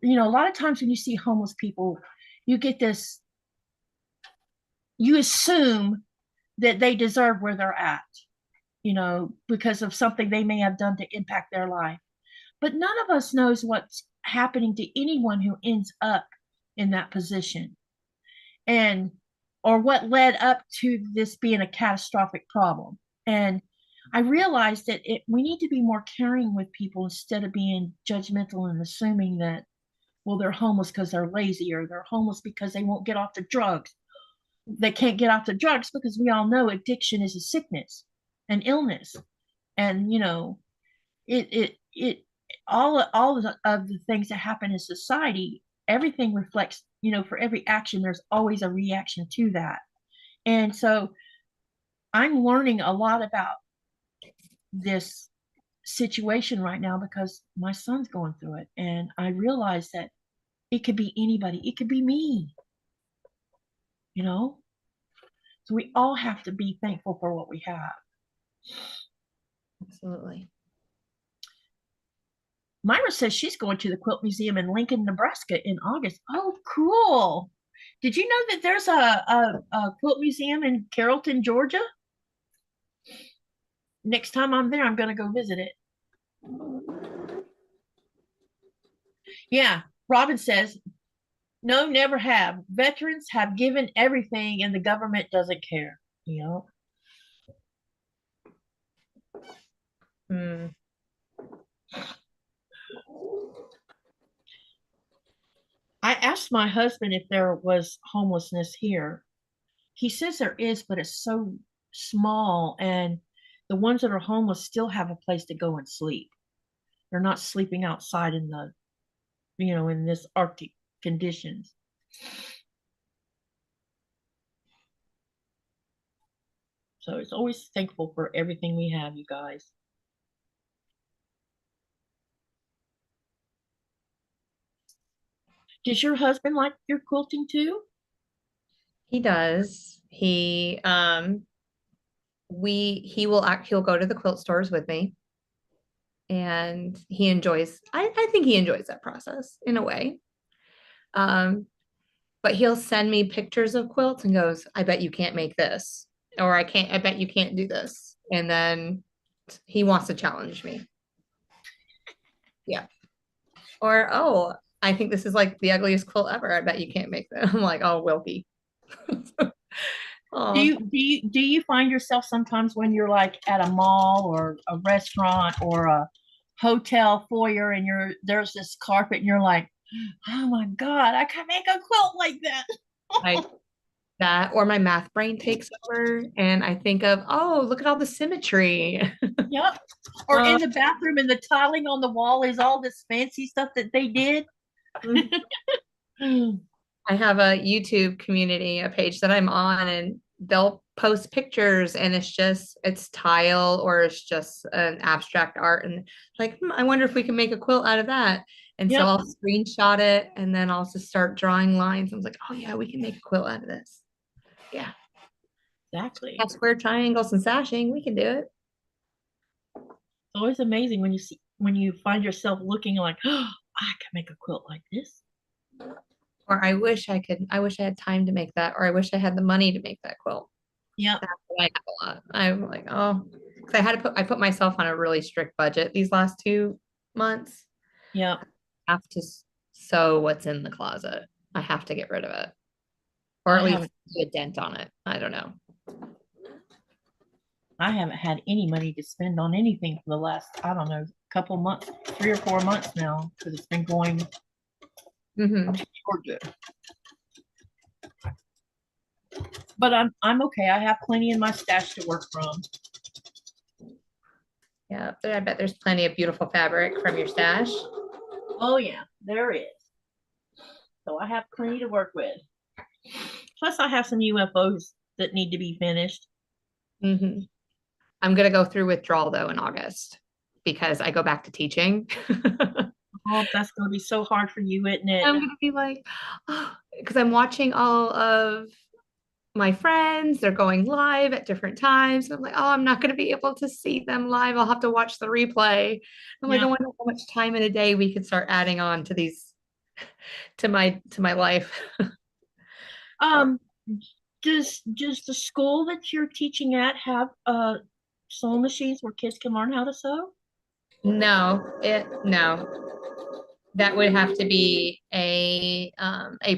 lot of times when you see homeless people, you get this, you assume that they deserve where they're at, because of something they may have done to impact their life. But none of us knows what's happening to anyone who ends up in that position or what led up to this being a catastrophic problem. And I realized that we need to be more caring with people instead of being judgmental and assuming that, well, they're homeless because they're lazy, or they're homeless because they won't get off the drugs. They can't get off the drugs because we all know addiction is a sickness, an illness. And, it all of the things that happen in society, everything reflects, for every action, there's always a reaction to that. And so I'm learning a lot about this situation right now because my son's going through it. And I realize that it could be anybody. It could be me, So we all have to be thankful for what we have. Absolutely. Myra says she's going to the Quilt Museum in Lincoln, Nebraska in August. Oh, cool. Did you know that there's a quilt museum in Carrollton, Georgia? Next time I'm there, I'm going to go visit it. Yeah, Robin says, no, never have. Veterans have given everything and the government doesn't care, Mm. I asked my husband if there was homelessness here. He says there is, but it's so small, and the ones that are homeless still have a place to go and sleep. They're not sleeping outside in in this Arctic conditions. So it's always thankful for everything we have, you guys. Does your husband like your quilting too? He does. He'll go to the quilt stores with me, and I think he enjoys that process in a way. But he'll send me pictures of quilts and goes, I bet you can't make this, or I bet you can't do this. And then he wants to challenge me. Yeah. Or, oh, I think this is like the ugliest quilt ever. I bet you can't make that. I'm like, oh, Wilkie. Do you find yourself sometimes when you're like at a mall or a restaurant or a hotel foyer and there's this carpet and you're like, oh my God, I can make a quilt like that. That or my math brain takes over and I think of, oh, look at all the symmetry. Yep. Or in the bathroom and the tiling on the wall is all this fancy stuff that they did. I have a YouTube community, a page that I'm on, and they'll post pictures and it's tile or it's just an abstract art. And like, I wonder if we can make a quilt out of that. And so Yep, I'll screenshot it and then I'll just start drawing lines. I was like, oh yeah, we can make a quilt out of this. Yeah. exactly. Got square triangles and sashing. We can do it. It's always amazing when you find yourself looking like, oh, I can make a quilt like this. Or I wish I had time to make that, or I wish I had the money to make that quilt. Yep, That's what I have a lot. I'm like, oh, because I put myself on a really strict budget these last 2 months. yep. I have to sew what's in the closet. I have to get rid of it, or I at least haven't do a dent on it. I don't know. I haven't had any money to spend on anything for the last, I don't know, couple months, 3 or 4 months now, because it's been going Hmm. good. But I'm okay. I have plenty in my stash to work from. Yeah, I bet there's plenty of beautiful fabric from your stash. Oh yeah, there is. So I have plenty to work with. Plus, I have some UFOs that need to be finished. Hmm. I'm gonna go through withdrawal though in August because I go back to teaching. Oh, that's going to be so hard for you, isn't it? I'm gonna be like, oh, because I'm watching all of my friends, they're going live at different times. And I'm like, oh, I'm not gonna be able to see them live. I'll have to watch the replay. I'm like, I Yeah. wonder how much time in a day we could start adding on to these to my life. Um, does the school that you're teaching at have sewing machines where kids can learn how to sew? No. That would have to be a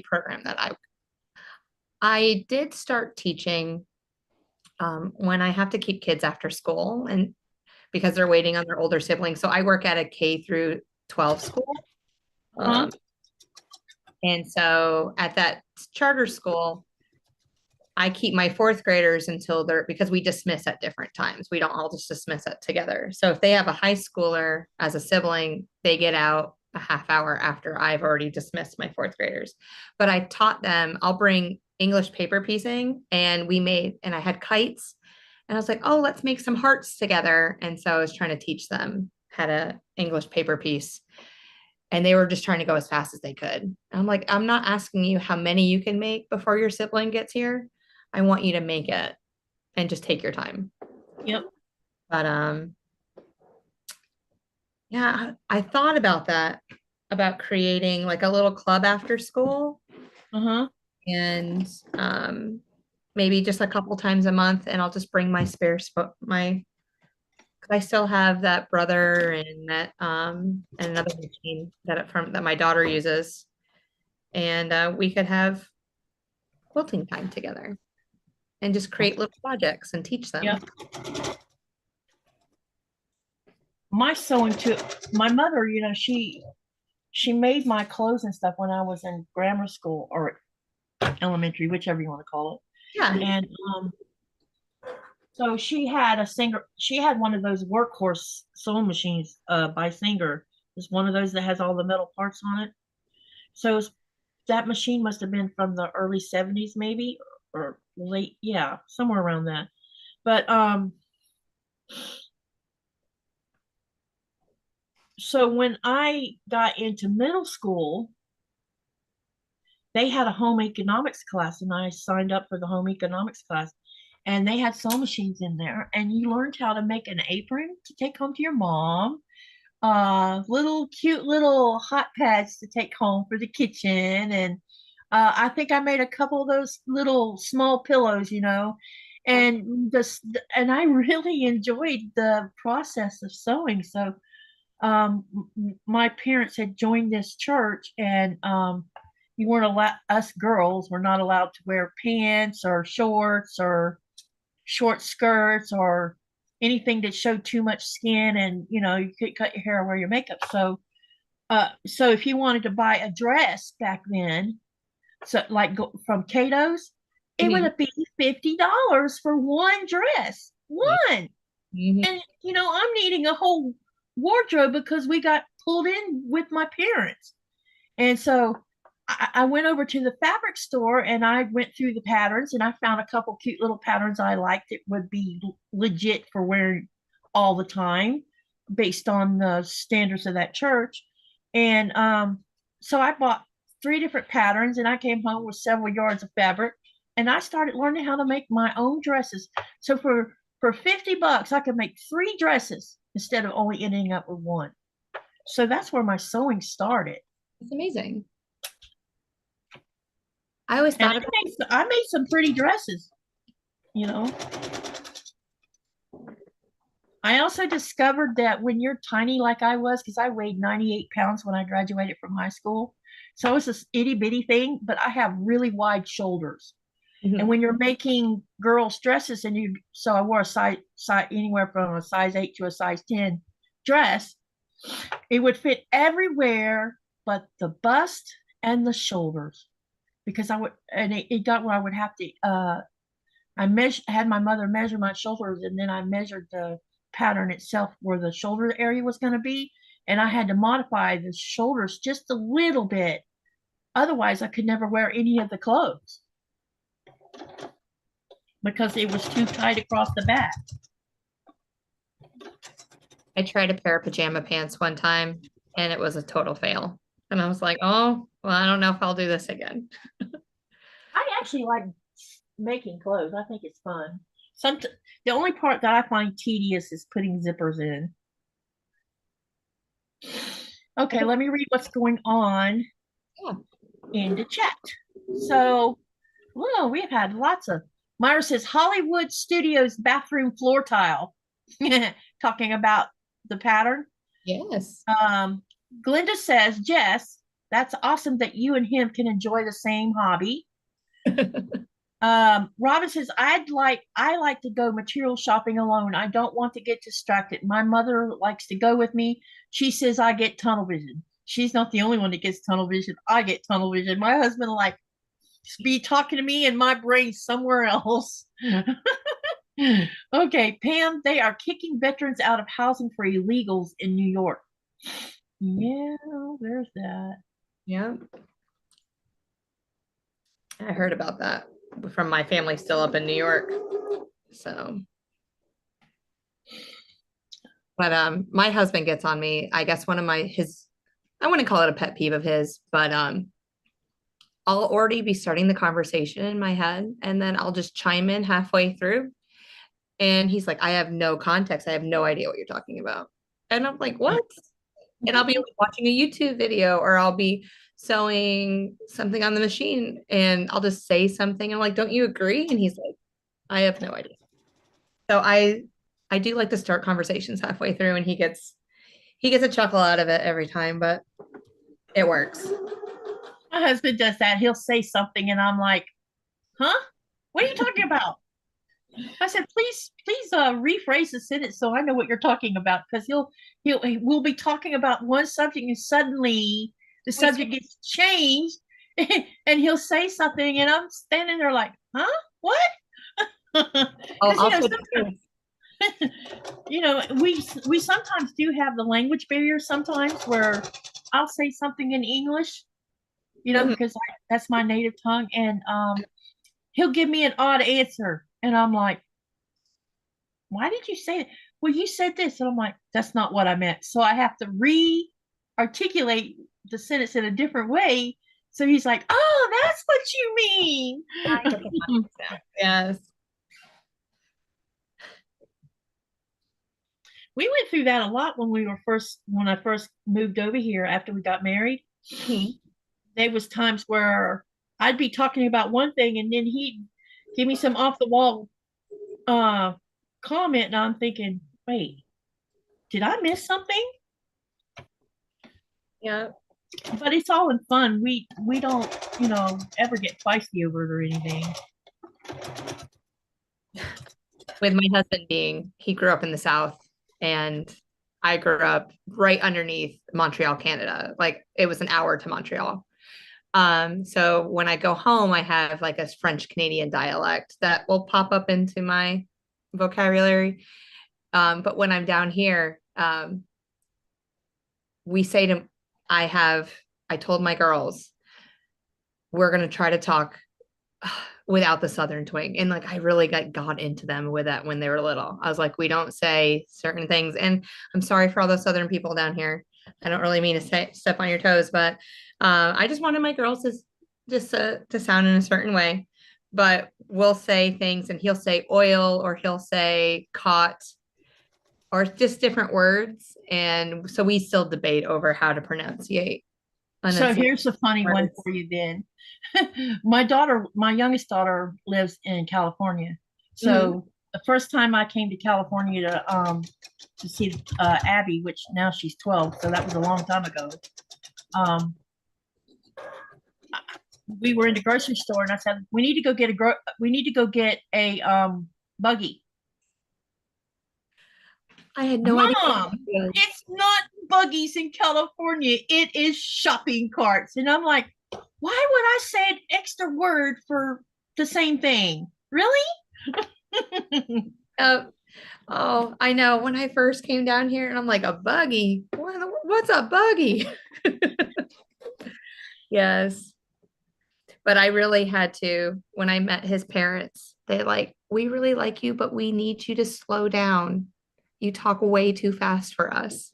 program that I did start teaching when I have to keep kids after school and because they're waiting on their older siblings. So I work at a K through 12 school. Huh? Um, and so at that charter school, I keep my fourth graders until they're because we dismiss at different times. We don't all just dismiss it together. So if they have a high schooler as a sibling, they get out a half hour after I've already dismissed my fourth graders. But I taught them, I'll bring English paper piecing and I had kites and I was like, oh, let's make some hearts together. And so I was trying to teach them how to English paper piece and they were just trying to go as fast as they could. And I'm like, I'm not asking you how many you can make before your sibling gets here. I want you to make it and just take your time. Yep. But yeah, I thought about that, about creating like a little club after school Uh-huh. and maybe just a couple times a month and I'll just bring my spare my because I still have that brother and that and another machine that my daughter uses. And we could have quilting time together and just create little projects and teach them. Yep. My sewing too. My mother, she made my clothes and stuff when I was in grammar school or elementary, whichever you want to call it. Yeah. And so she had one of those workhorse sewing machines by Singer. It's one of those that has all the metal parts on it. So that machine must have been from the early 70s maybe or late, yeah, somewhere around that. But so when I got into middle school, they had a home economics class and I signed up for the home economics class and they had sewing machines in there and you learned how to make an apron to take home to your mom, little cute little hot pads to take home for the kitchen and I think I made a couple of those little small pillows, and and I really enjoyed the process of sewing. So my parents had joined this church and you weren't allowed us girls were not allowed to wear pants or shorts or short skirts or anything that showed too much skin and you could cut your hair or wear your makeup. So if you wanted to buy a dress back then, so like from Cato's, it Mhm. would be $50 for one dress, one. Mhm. And I'm needing a whole wardrobe because we got pulled in with my parents. And so I went over to the fabric store and I went through the patterns and I found a couple cute little patterns I liked that would be legit for wearing all the time based on the standards of that church. And so I bought three different patterns and I came home with several yards of fabric and I started learning how to make my own dresses. So for $50, I could make three dresses instead of only ending up with one. So that's where my sewing started. It's amazing. I always And thought about I made some pretty dresses, you know. I also discovered that when you're tiny like I was, because I weighed 98 pounds when I graduated from high school. So it's this itty bitty thing, but I have really wide shoulders. And when you're making girls' dresses and so I wore a size anywhere from a size 8 to a size 10 dress, it would fit everywhere but the bust and the shoulders. Because it got where I would have to, had my mother measure my shoulders and then I measured the pattern itself where the shoulder area was going to be. And I had to modify the shoulders just a little bit. Otherwise, I could never wear any of the clothes because it was too tight across the back. I tried a pair of pajama pants one time and it was a total fail. And I was like, oh, well, I don't know if I'll do this again. I actually like making clothes. I think it's fun. The only part that I find tedious is putting zippers in. Okay, let me read what's going on in the chat. So, whoa, we've had lots of. Myra says Hollywood Studios bathroom floor tile. Talking about the pattern. Yes. Glenda says, Jess, that's awesome that you and him can enjoy the same hobby. Robin says, I like to go material shopping alone. I don't want to get distracted. My mother likes to go with me. She says I get tunnel vision. She's not the only one that gets tunnel vision. I get tunnel vision. My husband like be talking to me and my brain's somewhere else. Okay, Pam, they are kicking veterans out of housing for illegals in New York. Yeah, there's that. Yeah. I heard about that from my family still up in New York. So, but my husband gets on me. I guess one of I wouldn't call it a pet peeve of his, but I'll already be starting the conversation in my head and then I'll just chime in halfway through. And he's like, I have no context. I have no idea what you're talking about. And I'm like, what? And I'll be watching a YouTube video or I'll be sewing something on the machine and I'll just say something. I'm like, don't you agree? And he's like, I have no idea. So I do like to start conversations halfway through and he gets a chuckle out of it every time, but it works. My husband does that. He'll say something and I'm like, huh? What are you talking about? I said, please rephrase the sentence so I know what you're talking about, because we'll be talking about one subject and suddenly the subject gets changed and he'll say something and I'm standing there like, huh? What? We sometimes do have the language barrier sometimes where I'll say something in English, because that's my native tongue, and he'll give me an odd answer and I'm like, why did you say it? Well, you said this. And I'm like, that's not what I meant. So I have to re-articulate the sentence in a different way. So he's like, oh, that's what you mean. Yes. We went through that a lot when I first moved over here after we got married. There was times where I'd be talking about one thing and then he'd give me some off the wall comment and I'm thinking, wait, did I miss something? Yeah. But it's all in fun. We don't, ever get feisty over it or anything. With my husband he grew up in the South and I grew up right underneath Montreal, Canada. Like it was an hour to Montreal. So when I go home, I have like a French Canadian dialect that will pop up into my vocabulary. But when I'm down here, we say I told my girls, we're going to try to talk without the Southern twang. And like, I really got into them with that when they were little. I was like, we don't say certain things. And I'm sorry for all those Southern people down here. I don't really mean to step on your toes, but I just wanted my girls to sound in a certain way. But we'll say things and he'll say oil or he'll say caught or just different words. And so we still debate over how to pronunciate. So here's a funny one for you then. My youngest daughter lives in California. So the first time I came to California to see Abby, which now she's 12, so that was a long time ago. We were in the grocery store and I said, we need to go get a buggy. I had no idea. Mom, it's not buggies in California. It is shopping carts. And I'm like, why would I say an extra word for the same thing? Really? Oh, I know. When I first came down here and I'm like, a buggy? What's a buggy? Yes. But I really had to, when I met his parents, they like, we really like you, but we need you to slow down. You talk way too fast for us.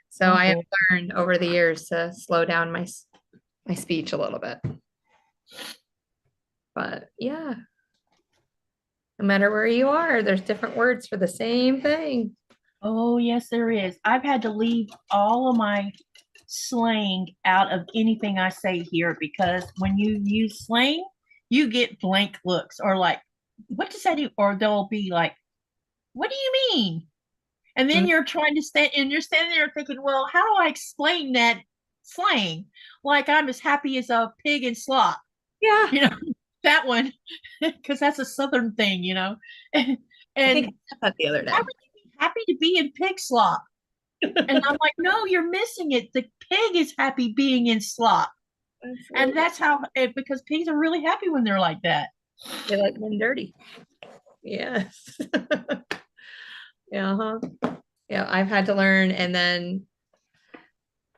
So I have learned over the years to slow down my speech a little bit. But yeah, no matter where you are, there's different words for the same thing. Oh, yes, there is. I've had to leave all of my slang out of anything I say here because when you use slang, you get blank looks or like, what does that do? Or they'll be like, what do you mean? And then you're trying to you're standing there thinking, well, how do I explain that slang? Like I'm as happy as a pig in slop. Yeah. You know, that one, because that's a Southern thing, you know. And I think I said that the other day. I would be happy to be in pig slop. And I'm like, no, you're missing it. The pig is happy being in slop. Absolutely. And that's how, because pigs are really happy when they're like that. They like when dirty. Yes. Yeah. Yeah. I've had to learn. And then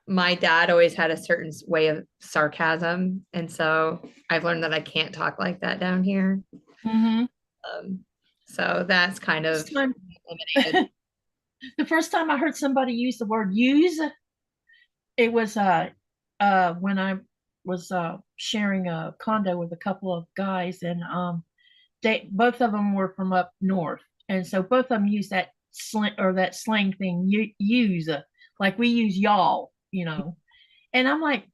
my dad always had a certain way of sarcasm. And so I've learned that I can't talk like that down here. So that's kind of eliminated. The first time I heard somebody use the word use, it was when I was sharing a condo with a couple of guys, and both of them were from up north, and so both of them use that slang thing, use, like we use y'all, you know. And I'm like,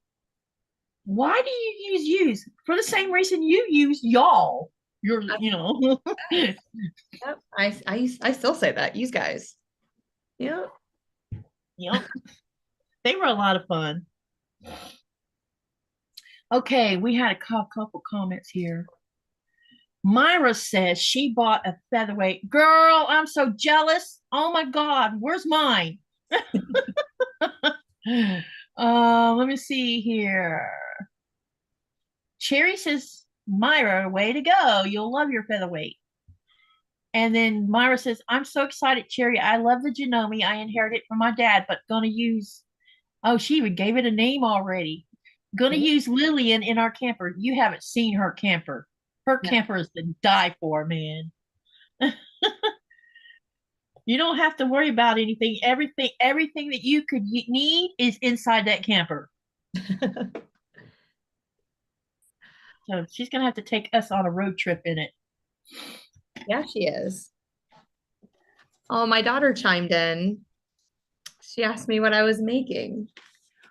why do you use for the same reason you use y'all? You're, you know. Yep. I still say that, you guys. Yep. They were a lot of fun. Okay, we had a couple comments here. Myra says she bought a featherweight. Girl, I'm so jealous. Oh my God, where's mine? Let me see here. Cherry says, Myra, way to go. You'll love your featherweight. And then Myra says, I'm so excited, Cherry. I love the Janome. I inherited from my dad, but gonna use, she gave it a name already. Gonna use Lillian in our camper. You haven't seen her camper. Her camper is to die for, man. You don't have to worry about anything. Everything that you could need is inside that camper. So she's gonna have to take us on a road trip in it. Yeah, she is. Oh, my daughter chimed in. She asked me what I was making.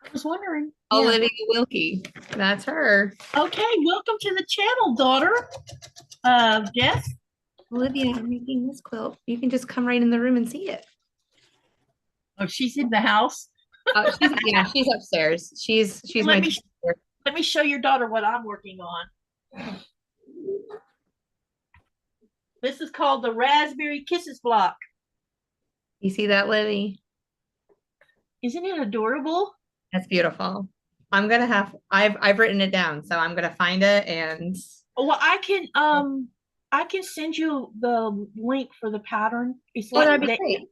I was wondering. Olivia Wilkie. That's her. Okay, welcome to the channel, daughter. Jess? Olivia, I'm making this quilt. You can just come right in the room and see it. Oh, she's in the house? She's upstairs. She's let me show your daughter what I'm working on. This is called the Raspberry Kisses block. You see that, Livy? Isn't it adorable? That's beautiful. I've written it down, so I'm gonna find it and. Well, I can send you the link for the pattern. It's that'd be great.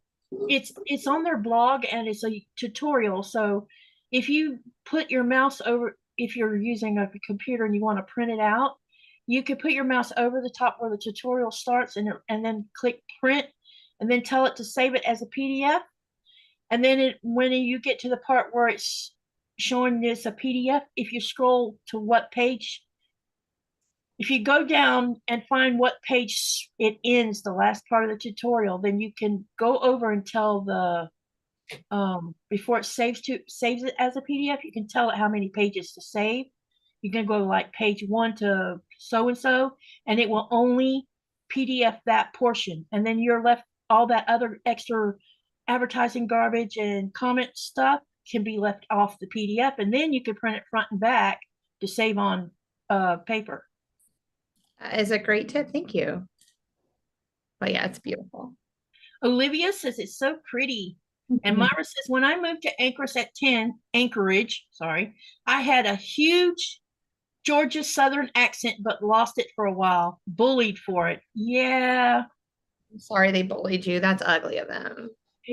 It's on their blog and it's a tutorial. So if you put your mouse over, if you're using a computer and you want to print it out, you could put your mouse over the top where the tutorial starts and then click print and then tell it to save it as a PDF. And then when you get to the part where it's showing this a PDF, if you scroll to what page, if you go down and find what page it ends, the last part of the tutorial, then you can go over and tell the before it saves it as a PDF, you can tell it how many pages to save. You can go like page 1 to so and so, and it will only PDF that portion, and then you're left all that other extra advertising garbage and comment stuff can be left off the PDF, and then you can print it front and back to save on paper. That is a great tip. Thank you. But yeah, it's beautiful. Olivia says it's so pretty. And Myra says, when I moved to Anchorage, sorry, I had a huge Georgia Southern accent, but lost it for a while. Bullied for it. Yeah. I'm sorry they bullied you. That's ugly of them.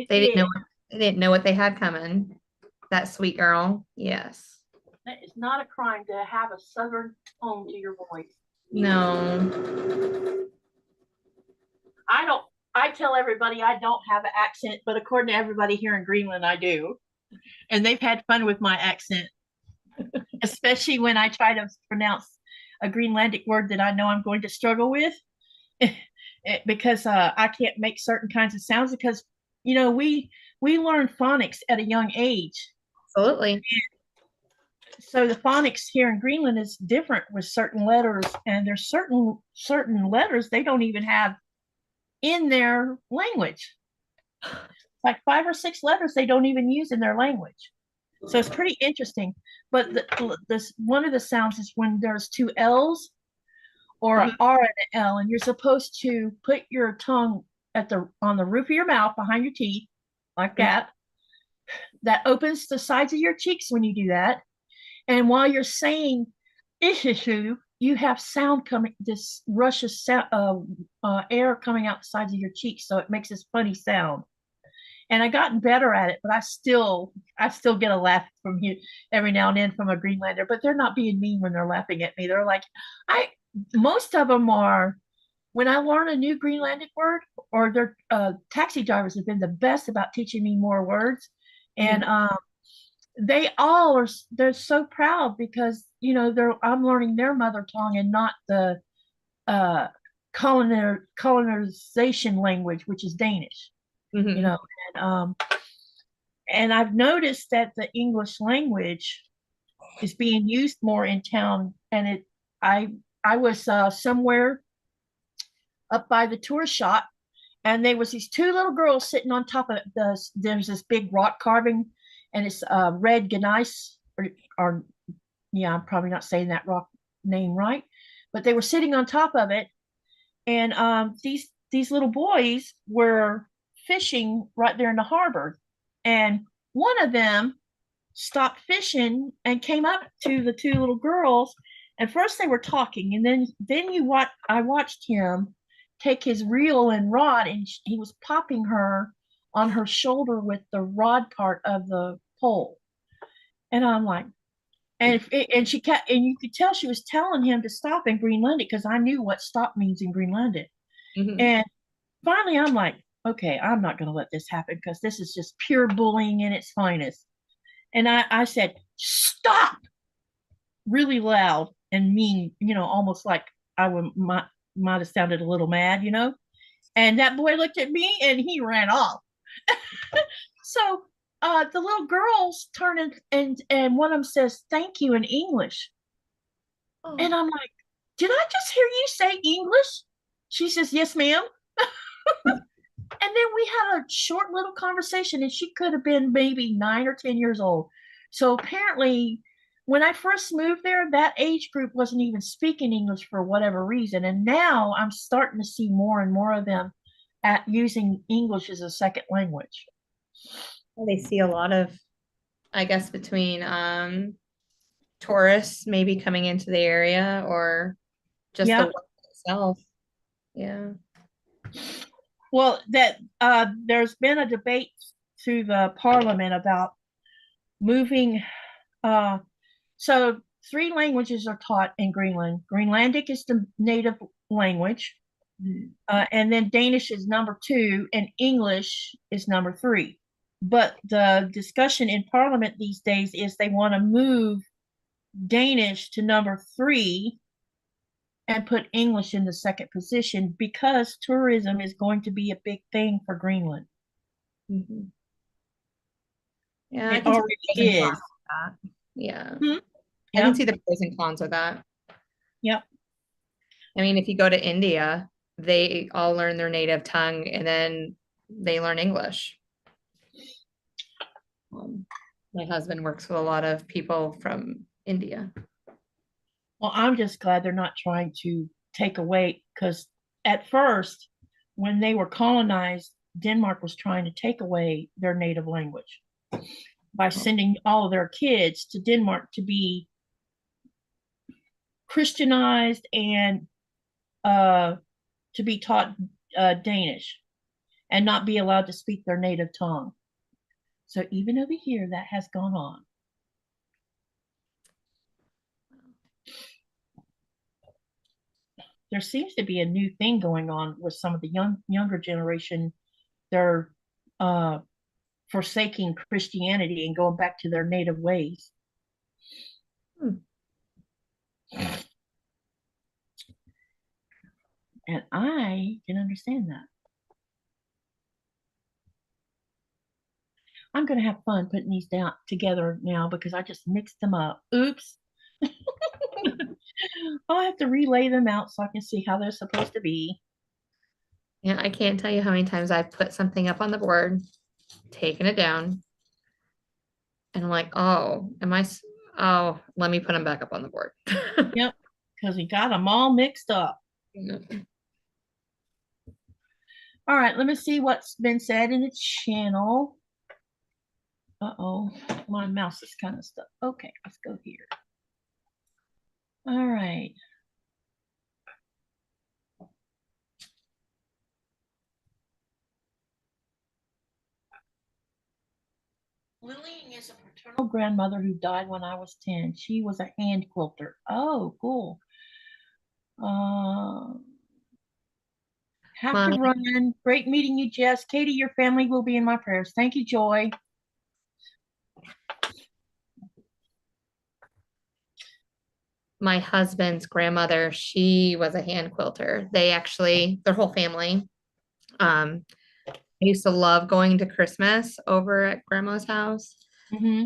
They didn't know what they had coming. That sweet girl. Yes. That is not a crime to have a Southern tone to your voice. No. I tell everybody I don't have an accent, but according to everybody here in Greenland, I do. And they've had fun with my accent, especially when I try to pronounce a Greenlandic word that I know I'm going to struggle with because I can't make certain kinds of sounds because, you know, we learn phonics at a young age. Absolutely. So the phonics here in Greenland is different with certain letters, and there's certain letters they don't even have in their language. Like 5 or 6 letters they don't even use in their language. So it's pretty interesting. But this one of the sounds is when there's 2 L's or an R and an L, and you're supposed to put your tongue on the roof of your mouth behind your teeth, like that. That opens the sides of your cheeks when you do that. And while you're saying ishishu, you have sound coming, this rush of sound, air coming out the sides of your cheeks, so it makes this funny sound. And I've gotten better at it, but I still get a laugh from you every now and then from a Greenlander, but they're not being mean when they're laughing at me. They're like, most of them are, when I learn a new Greenlandic word, or their taxi drivers have been the best about teaching me more words. And they're so proud because, you know, I'm learning their mother tongue and not the colonization language, which is Danish. You know, and I've noticed that the English language is being used more in town. And I was somewhere up by the tour shop, and there was these 2 little girls sitting on top of there's this big rock carving, and it's red gneiss, or yeah, I'm probably not saying that rock name right, but they were sitting on top of it, and these little boys were fishing right there in the harbor, and one of them stopped fishing and came up to the 2 little girls, and first they were talking, and then I watched him take his reel and rod, and he was popping her on her shoulder with the rod part of the pole. And I'm like, and she kept, and you could tell she was telling him to stop in Greenlandic, because I knew what stop means in Greenlandic. And finally I'm like, okay, I'm not going to let this happen, because this is just pure bullying in its finest. And I said, stop, really loud and mean, you know, almost like I might have sounded a little mad, you know. And that boy looked at me and he ran off. So the little girls turn and one of them says, thank you, in English. Oh. And I'm like, did I just hear you say English? She says, yes, ma'am. And then we had a short little conversation, and she could have been maybe 9 or 10 years old. So apparently, when I first moved there, that age group wasn't even speaking English for whatever reason. And now I'm starting to see more and more of them using English as a second language. They see a lot of, I guess, between tourists maybe coming into the area, or just the work itself. Yeah. Well, there's been a debate through the parliament about moving. So 3 languages are taught in Greenland. Greenlandic is the native language, and then Danish is number 2, and English is number 3. But the discussion in Parliament these days is they want to move Danish to number 3 and put English in the second position because tourism is going to be a big thing for Greenland. Mm-hmm. Yeah, it already is. Yeah. Hmm? I can see the pros and cons of that. Yep. I mean, if you go to India, they all learn their native tongue and then they learn English. My husband works with a lot of people from India. Well, I'm just glad they're not trying to take away, because at first, when they were colonized, Denmark was trying to take away their native language by sending all of their kids to Denmark to be Christianized and to be taught Danish and not be allowed to speak their native tongue. So even over here, that has gone on. There seems to be a new thing going on with some of the younger generation. They're forsaking Christianity and going back to their native ways. And I can understand that. I'm going to have fun putting these down together now because I just mixed them up. Oops. I'll have to relay them out so I can see how they're supposed to be. Yeah, I can't tell you how many times I've put something up on the board, taken it down, and I'm like, oh, let me put them back up on the board. Yep, because we got them all mixed up. All right, let me see what's been said in the channel. Uh-oh, my mouse is kind of stuck. Okay, let's go here. All right. Lillian is a paternal grandmother who died when I was 10. She was a hand quilter. Oh, cool. Have to run. Great meeting you, Jess. Katie, your family will be in my prayers. Thank you, Joy. My husband's grandmother, she was a hand quilter. They actually, their whole family, I used to love going to Christmas over at grandma's house. Mm-hmm.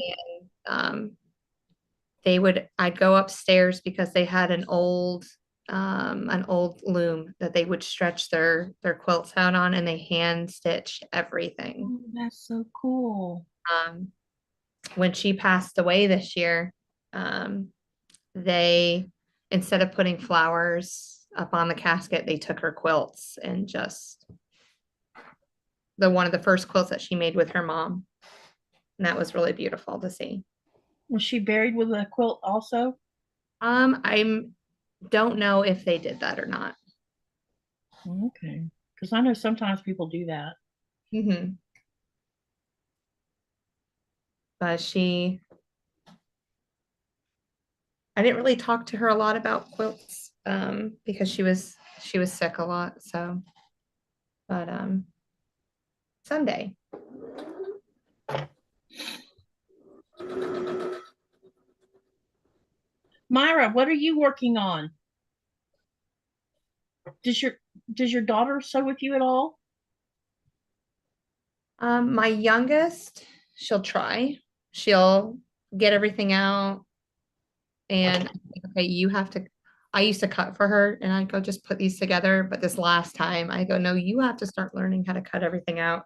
And I'd go upstairs because they had an old loom that they would stretch their quilts out on, and they hand stitched everything. Oh, that's so cool. When she passed away this year, they, instead of putting flowers up on the casket, they took her quilts and just one of the first quilts that she made with her mom. And that was really beautiful to see. Was she buried with a quilt also? I don't know if they did that or not. Okay. Because I know sometimes people do that. Mm-hmm. But I didn't really talk to her a lot about quilts because she was sick a lot. So, but Sunday. Myra, what are you working on? Does your daughter sew with you at all? My youngest, she'll try. She'll get everything out, and okay, I used to cut for her, and I go just put these together. But this last time, I go, no, you have to start learning how to cut everything out.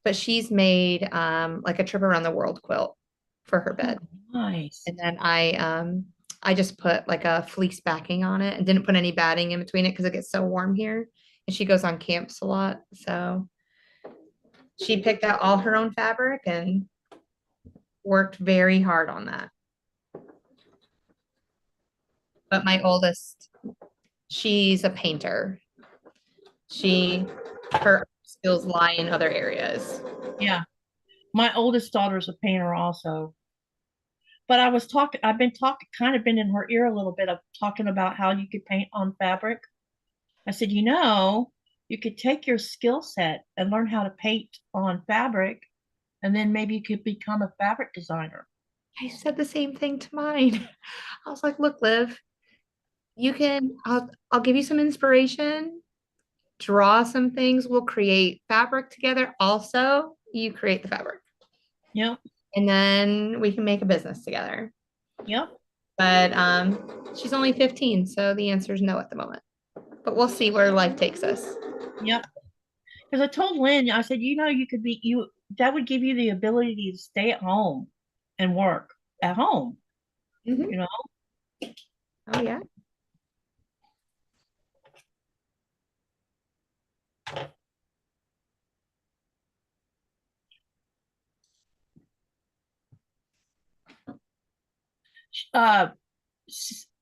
But she's made like a trip around the world quilt for her bed. Oh, nice. And then I just put like a fleece backing on it and didn't put any batting in between it because it gets so warm here. And she goes on camps a lot. So she picked out all her own fabric and worked very hard on that. But my oldest, she's a painter. Her skills lie in other areas. Yeah. My oldest daughter's a painter also. But I've been talking, kind of been in her ear a little bit of talking about how you could paint on fabric. I said, you could take your skill set and learn how to paint on fabric, and then maybe you could become a fabric designer. I said the same thing to mine. I was like, look, Liv, I'll give you some inspiration, draw some things, we'll create fabric together. Also, you create the fabric. Yep. And then we can make a business together. Yep. But she's only 15, so the answer is no at the moment. But we'll see where life takes us. Yep. Because I told Lynn, I said, that would give you the ability to stay at home and work at home. Mhm. You know? Oh, yeah.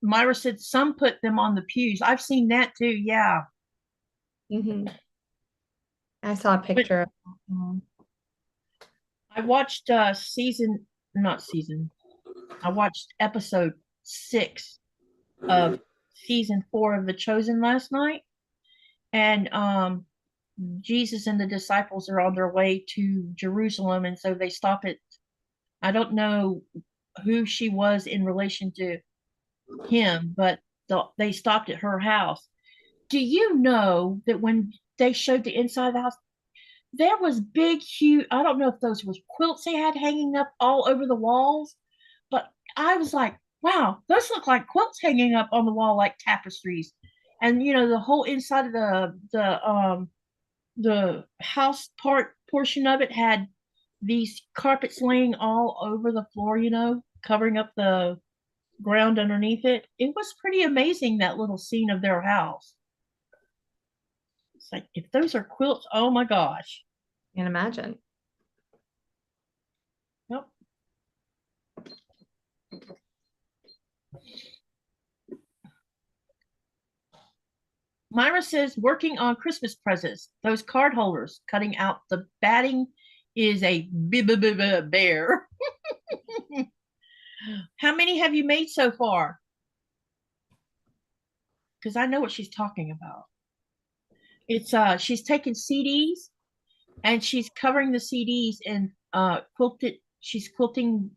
Myra said some put them on the pews. I've seen that too. Yeah. Mm-hmm. I saw a But picture. I watched not season. I watched episode 6 of season 4 of The Chosen last night, and Jesus and the disciples are on their way to Jerusalem, and so they stop at. I don't know who she was in relation to him, but they stopped at her house. Do you know that when they showed the inside of the house, there was big, huge, I don't know if those was quilts they had hanging up all over the walls, but I was like, wow, those look like quilts hanging up on the wall like tapestries. And the whole inside of the house portion of it had these carpets laying all over the floor, covering up the ground underneath it. It was pretty amazing, that little scene of their house. It's like, if those are quilts, oh my gosh. Can't imagine. Yep. Myra says, working on Christmas presents, those card holders, cutting out the batting is a bear. How many have you made so far? Because I know what she's talking about. It's she's taking CDs and she's covering the CDs in she's quilting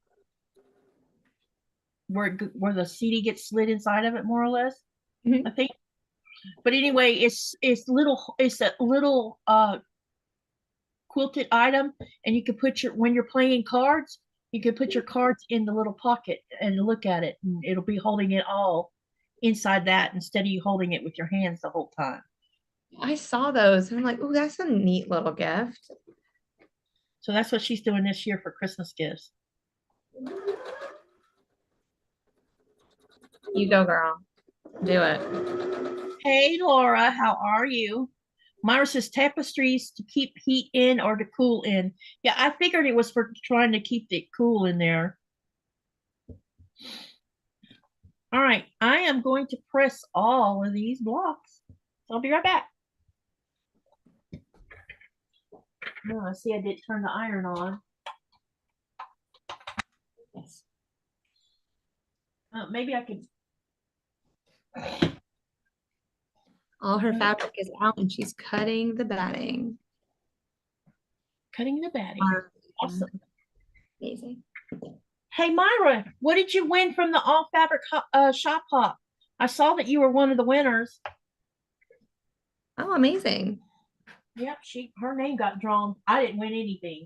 where the CD gets slid inside of it, more or less. Mhm. I think. But anyway, it's a little quilted item, and you can put when you're playing cards, you can put your cards in the little pocket and look at it, and it'll be holding it all inside that instead of you holding it with your hands the whole time. I saw those and I'm like, oh, that's a neat little gift. So that's what she's doing this year for Christmas gifts. You go, girl. Do it. Hey, Laura, how are you? Myra says tapestries to keep heat in or to cool in. Yeah, I figured it was for trying to keep it cool in there. All right, I am going to press all of these blocks. So I'll be right back. Oh, I see I did turn the iron on. Yes. Maybe I could. All her fabric is out and she's cutting the batting. Cutting the batting. Awesome. Amazing. Hey, Myra, what did you win from the All Fabric Shop Hop? I saw that you were one of the winners. Oh, amazing. Yep, her name got drawn. I didn't win anything.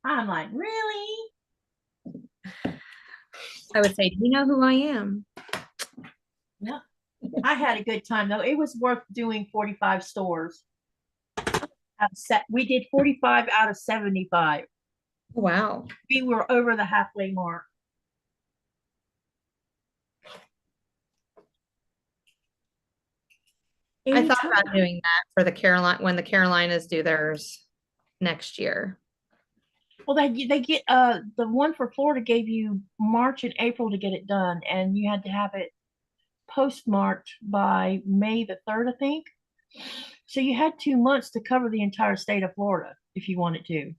I'm like, really? I would say, do you know who I am? No. I had a good time though. It was worth doing 45 stores. We did 45 out of 75. Wow. We were over the halfway mark. I thought about doing that for when the Carolinas do theirs next year. Well, they get the one for Florida gave you March and April to get it done, and you had to have it postmarked by May the 3rd, I think. So you had 2 months to cover the entire state of Florida if you wanted to.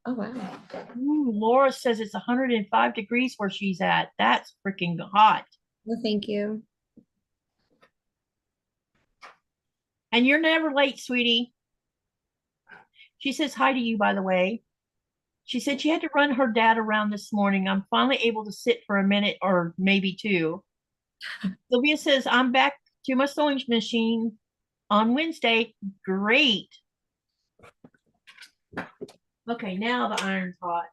Oh, wow. Ooh, Laura says it's 105 degrees where she's at. That's freaking hot. Well, thank you. And you're never late, sweetie. She says hi to you, by the way. She said she had to run her dad around this morning. I'm finally able to sit for a minute or maybe two. Sylvia says, I'm back to my sewing machine on Wednesday. Great. Okay, now the iron's hot.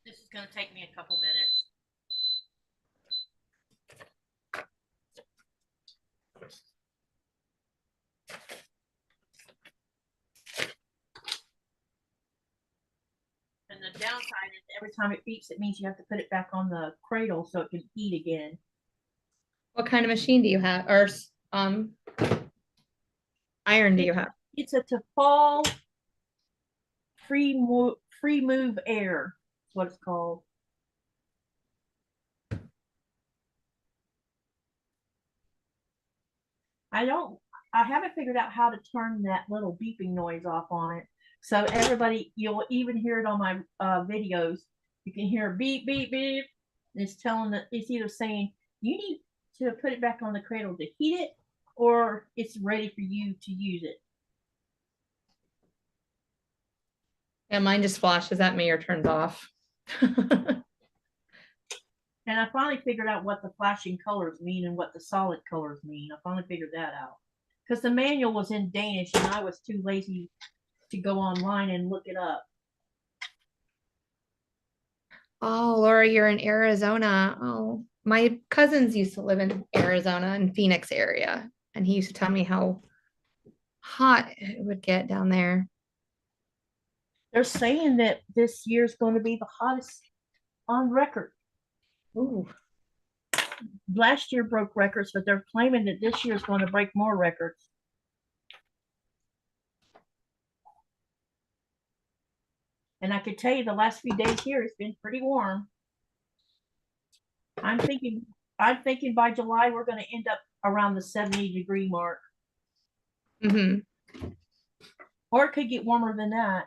This is going to take me a couple minutes. And the downside is every time it beeps, it means you have to put it back on the cradle so it can heat again. What kind of machine do you have? Or iron do you have? It's a Tefal free move air. That's what it's called. I haven't figured out how to turn that little beeping noise off on it. So everybody, you'll even hear it on my videos. You can hear beep, beep, beep. It's telling that it's either saying you need to put it back on the cradle to heat it, or it's ready for you to use it. Yeah, mine just flashes at me or turns off. And I finally figured out what the flashing colors mean and what the solid colors mean. I finally figured that out. Because the manual was in Danish and I was too lazy to go online and look it up. Oh, Laura, you're in Arizona. Oh, my cousins used to live in Arizona in Phoenix area, and he used to tell me how hot it would get down there. They're saying that this year's going to be the hottest on record. Ooh. Last year broke records, but they're claiming that this year's going to break more records. And I could tell you the last few days here it's been pretty warm. I'm thinking by July we're going to end up around the 70-degree mark. Mm-hmm. Or it could get warmer than that.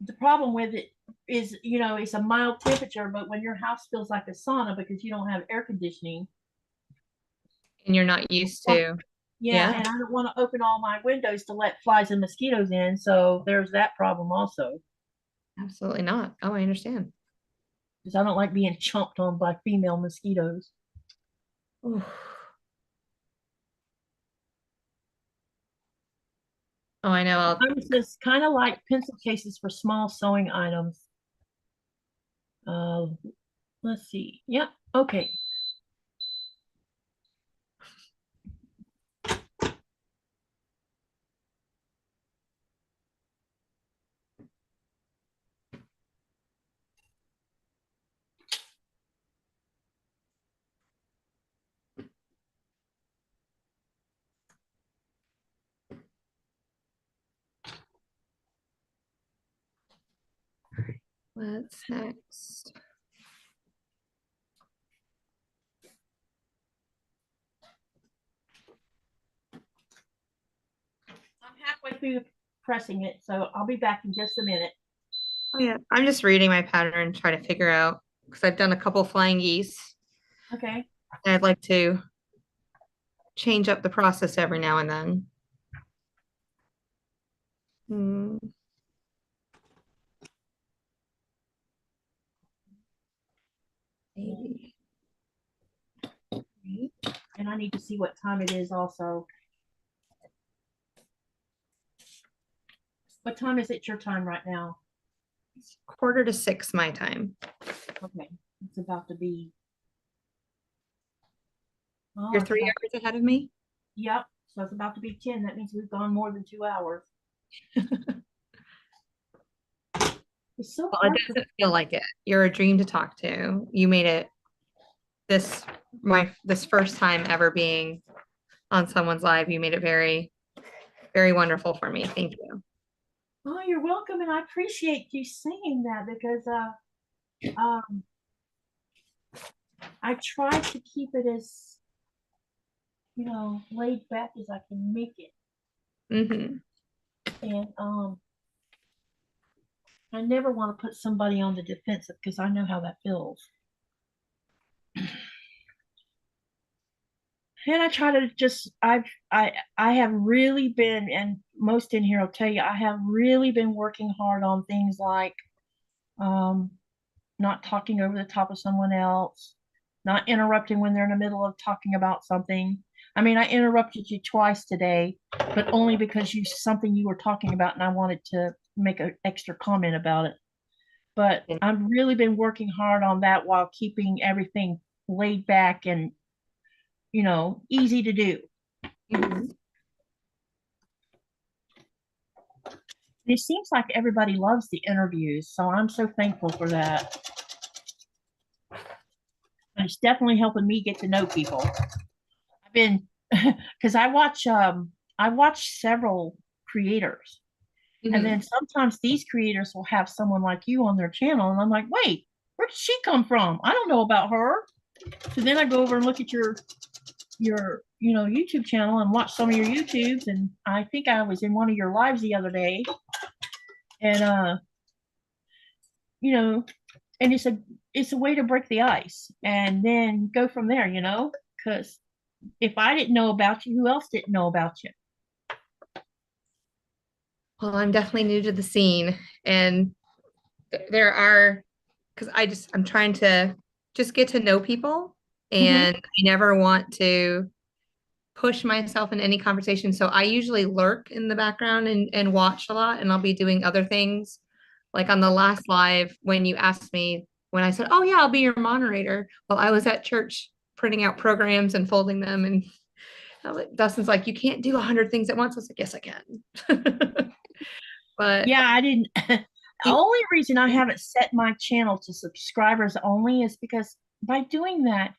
The problem with it is, you know, it's a mild temperature, but when your house feels like a sauna because you don't have air conditioning. And you're not used to. Yeah, and I don't want to open all my windows to let flies and mosquitoes in, so there's that problem also. Absolutely not. Oh, I understand. Because I don't like being chomped on by female mosquitoes. Ooh. Oh, I know. It's just kind of like pencil cases for small sewing items. Let's see. Yep. Okay. What's next? I'm halfway through pressing it, so I'll be back in just a minute. Oh, yeah. I'm just reading my pattern, trying to figure out, because I've done a couple flying geese. Okay. And I'd like to change up the process every now and then. Maybe. And I need to see what time it is also. What time is it your time right now? 5:45 my time. Okay. It's about to be. Oh, You're 3 hours ahead of me? Yep. So it's about to be 10. That means we've gone more than 2 hours. It's so Well, it hard for. doesn't feel like it. You're a dream to talk to. You made it this this first time ever being on someone's live. You made it very, very wonderful for me. Thank you. Oh, you're welcome, and I appreciate you saying that because um, I try to keep it as laid back as I can make it, Mm-hmm. and I never want to put somebody on the defensive because I know how that feels. And I try to just I have really been, and most in here will tell you, I have really been working hard on things like um not talking over the top of someone else, not interrupting when they're in the middle of talking about something. I mean, I interrupted you twice today, but only because something you were talking about and I wanted to make an extra comment about it. But I've really been working hard on that while keeping everything laid back and, easy to do. Mm-hmm. It seems like everybody loves the interviews, so I'm so thankful for that. And it's definitely helping me get to know people. I've been because I watch several creators, Mm-hmm. and then sometimes these creators will have someone like you on their channel, and I'm like, wait, where did she come from? I don't know about her. So then I go over and look at your YouTube channel and watch some of your YouTubes, and I think I was in one of your lives the other day, and you know, and it's a way to break the ice and then go from there, because if I didn't know about you, who else didn't know about you? Well, I'm definitely new to the scene, and there are, because I'm trying to just get to know people, Mm-hmm. and I never want to push myself in any conversation. So I usually lurk in the background and watch a lot, and I'll be doing other things. Like on the last live, when you asked me, when I said, "Oh yeah, I'll be your moderator," well, I was at church printing out programs and folding them, and Dustin's like, "You can't do 100 things at once." I was like, "Yes, I can." But Yeah, I didn't. The only reason I haven't set my channel to subscribers only is because by doing that,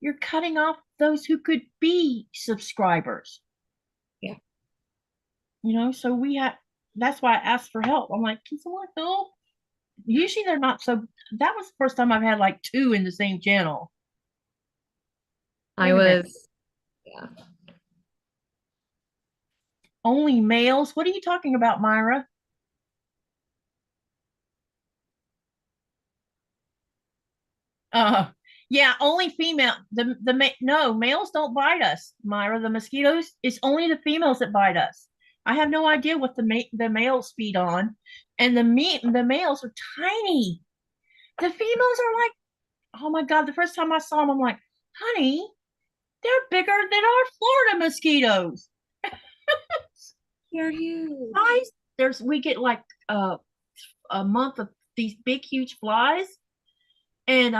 you're cutting off those who could be subscribers. yeah, So that's why I asked for help. I'm like, can someone help? Usually they're not so. That was the first time I've had like two in the same channel. I Wait a minute. was, yeah. Only males? What are you talking about, Myra? Uh, yeah, only female. No, males don't bite us, Myra. The mosquitoes. It's only the females that bite us. I have no idea what the males feed on, and the males are tiny. The females are like, oh my god! The first time I saw them, I'm like, honey, they're bigger than our Florida mosquitoes. They're huge. Flies. We get like a month of these big huge flies, and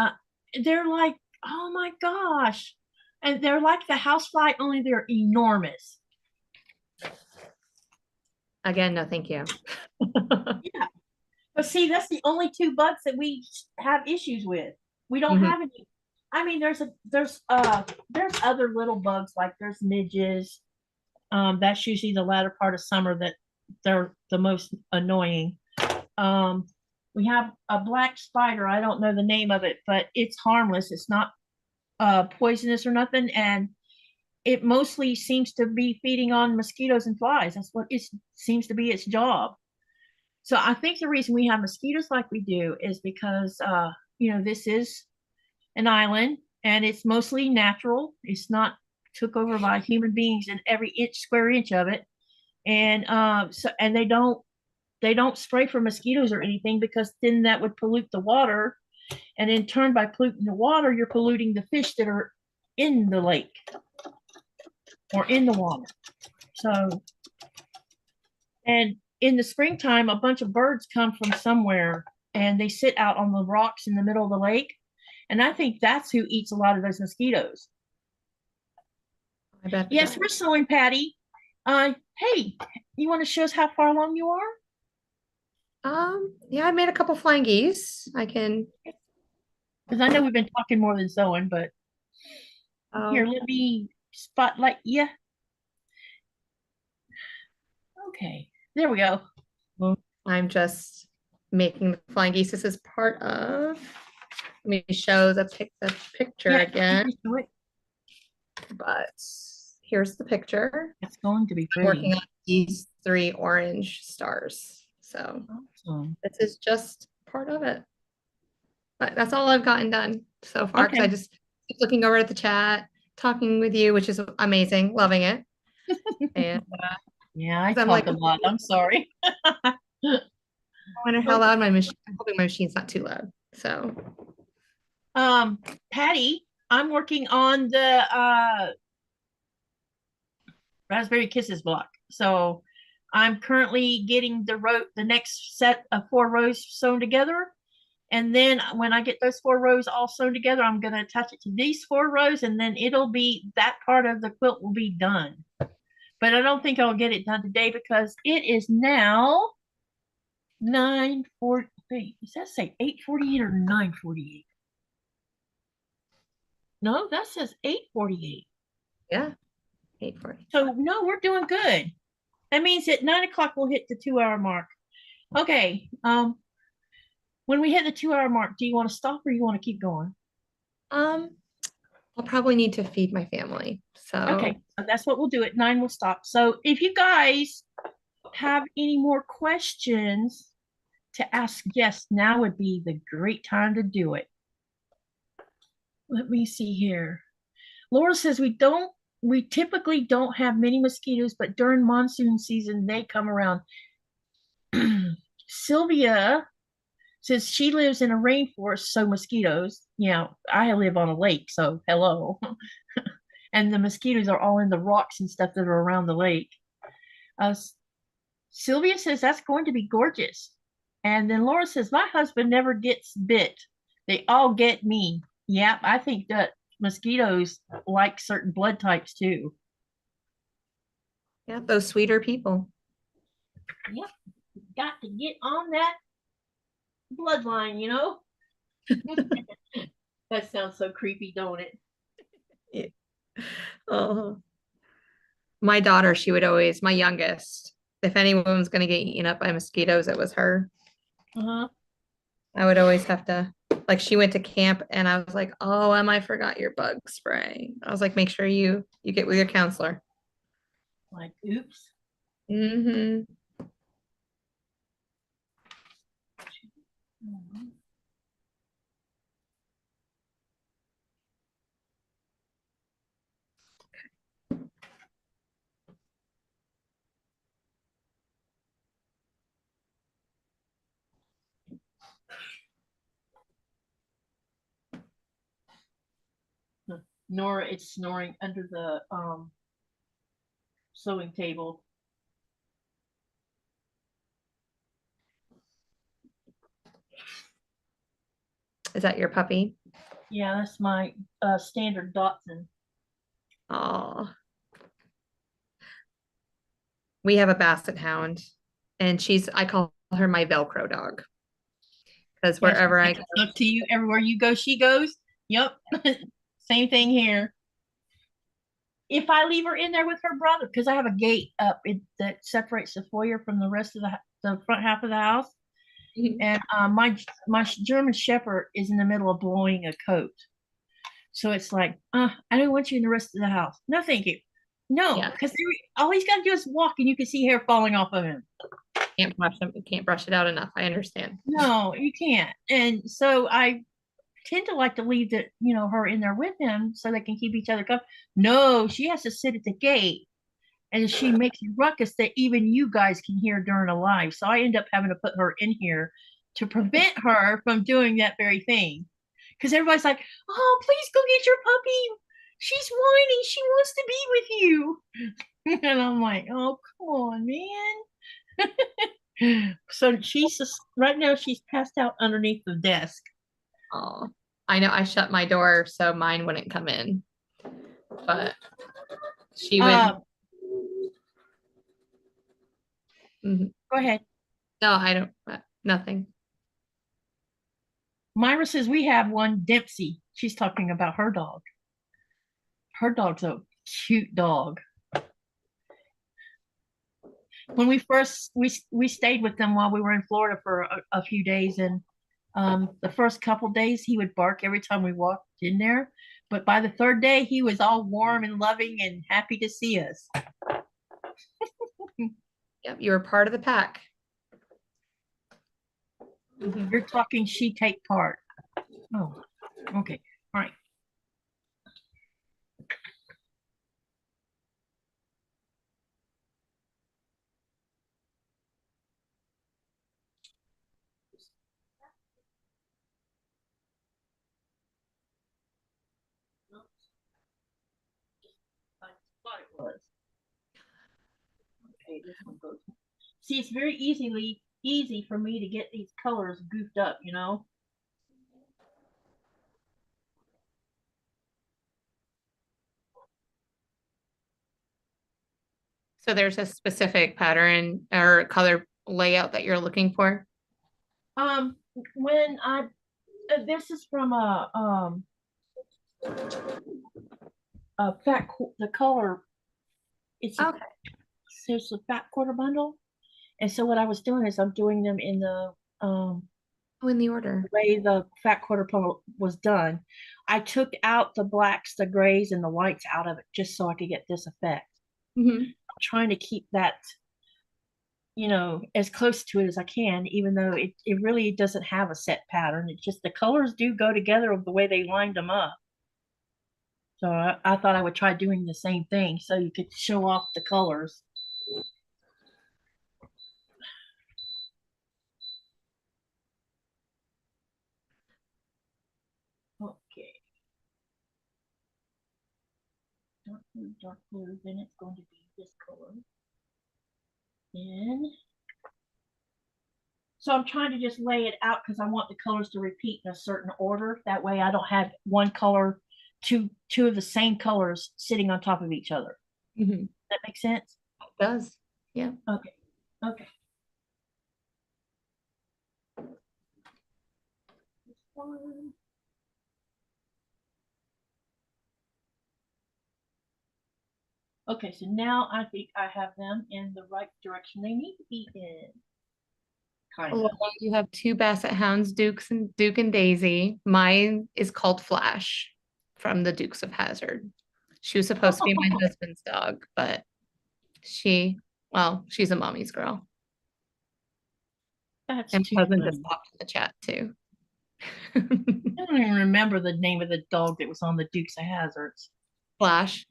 they're like, oh my gosh, and they're like the housefly, only they're enormous. Again, no, thank you. Yeah, but see, that's the only two bugs that we have issues with. We don't Mhm. have any. I mean, there's other little bugs like there's midges. That's usually the latter part of summer that they're the most annoying. Um, we have a black spider. I don't know the name of it, but it's harmless. It's not poisonous or nothing, and it mostly seems to be feeding on mosquitoes and flies. That's what it seems to be its job. So I think the reason we have mosquitoes like we do is because this is an island and it's mostly natural. It's not took over by human beings in every square inch of it, and and they don't spray for mosquitoes or anything because then that would pollute the water, and in turn, by polluting the water, you're polluting the fish that are in the lake or in the water. So, and in the springtime, a bunch of birds come from somewhere and they sit out on the rocks in the middle of the lake. And I think that's who eats a lot of those mosquitoes. I bet. Yes, we're sewing, Patty. Hey, you want to show us how far along you are? Yeah, I made a couple flying geese. I can. Because I know we've been talking more than sewing, but here, Oh, let me spotlight you. Okay, there we go. well, I'm just making the flying geese. This is part of. Let me show the picture Yeah, you again. can do it. But here's the picture. It's going to be I'm working pretty. on these 3 orange stars. So Awesome. this is just part of it. But that's all I've gotten done so far because I Okay. just keep looking over at the chat, talking with you, which is amazing, loving it. And Yeah, I because I'm talk like, a lot. I'm sorry. I wonder how loud my machine. I'm hoping my machine's not too loud. So Um, Patty, I'm working on the Raspberry Kisses block. So I'm currently getting the next set of 4 rows sewn together. And then when I get those 4 rows all sewn together, I'm going to attach it to these 4 rows, and then it'll be that part of the quilt will be done. But I don't think I'll get it done today because it is now 9:40. Wait, does that say 8:48 or 9:48? No, that says 8:48. yeah, 8:40. So no, we're doing good. That means at 9 o'clock we'll hit the 2 hour mark. Okay. When we hit the 2 hour mark, do you want to stop or you want to keep going? Um, I'll probably need to feed my family. Okay, So so that's what we'll do. At 9, we'll stop. So if you guys have any more questions to ask Jess, now would be the great time to do it. Let me see here. Laura says we typically don't have many mosquitoes, but during monsoon season they come around. Sylvia says she lives in a rainforest, so mosquitoes. I live on a lake, so hello. And the mosquitoes are all in the rocks and stuff that are around the lake. Uh, Sylvia says that's going to be gorgeous. And then Laura says, my husband never gets bit. They all get me. Yep, I think that mosquitoes like certain blood types too. yeah, those sweeter people. Yep, got to get on that bloodline. That sounds so creepy, don't it? Yeah. Oh, my daughter, she would always, my youngest, if anyone was going to get eaten up by mosquitoes, it was her. Uh-huh. I would always have to, like, she went to camp and I was like, oh, I forgot your bug spray. I was like, make sure you get with your counselor. Like, oops. Hmm. Mhm. Nora is snoring under the sewing table. Is that your puppy? Yeah, that's my standard Dotson. Oh, we have a basset hound and I call her my Velcro dog because Yeah, she wherever I go, catches up to you everywhere you go. She goes. Yep, same thing here. If I leave her in there with her brother, because I have a gate up that separates the foyer from the rest of the front half of the house, and my German Shepherd is in the middle of blowing a coat, so it's like, I don't want you in the rest of the house. No, thank you. No, yeah, because all he's got to do is walk, and you can see hair falling off of him. can't brush it out enough. I understand. No, you can't. And so I tend to like to leave her in there with him so they can keep each other company. No, she has to sit at the gate and she makes a ruckus that even you guys can hear during a live. So I end up having to put her in here to prevent her from doing that very thing. Because everybody's like, oh, please go get your puppy. She's whining. She wants to be with you. And I'm like, oh, come on, man. So right now she's passed out underneath the desk. Oh, I know I shut my door so mine wouldn't come in, but she would. Um, Mhm. Go ahead. No, I don't. Nothing. Myra says we have one Dempsey. She's talking about her dog. Her dog's a cute dog. When we first we stayed with them while we were in Florida for a few days, and the first couple days he would bark every time we walked in there, but by the third day he was all warm and loving and happy to see us. Yep, you were part of the pack. You're talking she take part. Oh, okay. All right. Okay, this one goes. See, it's very easy for me to get these colors goofed up, you know. So there's a specific pattern or color layout that you're looking for? When I this is from the color. It's okay. So it's a fat quarter bundle, and so what I was doing is I'm doing them in the in the order way the fat quarter bundle was done. I took out the blacks, the grays, and the whites out of it just so I could get this effect. I'm trying to keep that, you know, as close to it as I can, even though it really doesn't have a set pattern. It's just the colors do go together of the way they lined them up. So I thought I would try doing the same thing so you could show off the colors. Okay. Dark blue, then it's going to be this color. Then, so I'm trying to just lay it out because I want the colors to repeat in a certain order. That way I don't have one color, two of the same colors sitting on top of each other. That makes sense? It does. Yeah. Okay. Okay. This one. Okay, so now I think I have them in the right direction they need to be in. Kind of. Well, you have two Basset Hounds, Duke and Daisy. Mine is called Flash from the Dukes of Hazzard. She was supposed to be my husband's dog, but she's a mommy's girl. That's and too husband funny. just popped in the chat too. I don't even remember the name of the dog that was on the Dukes of Hazzards. Flash.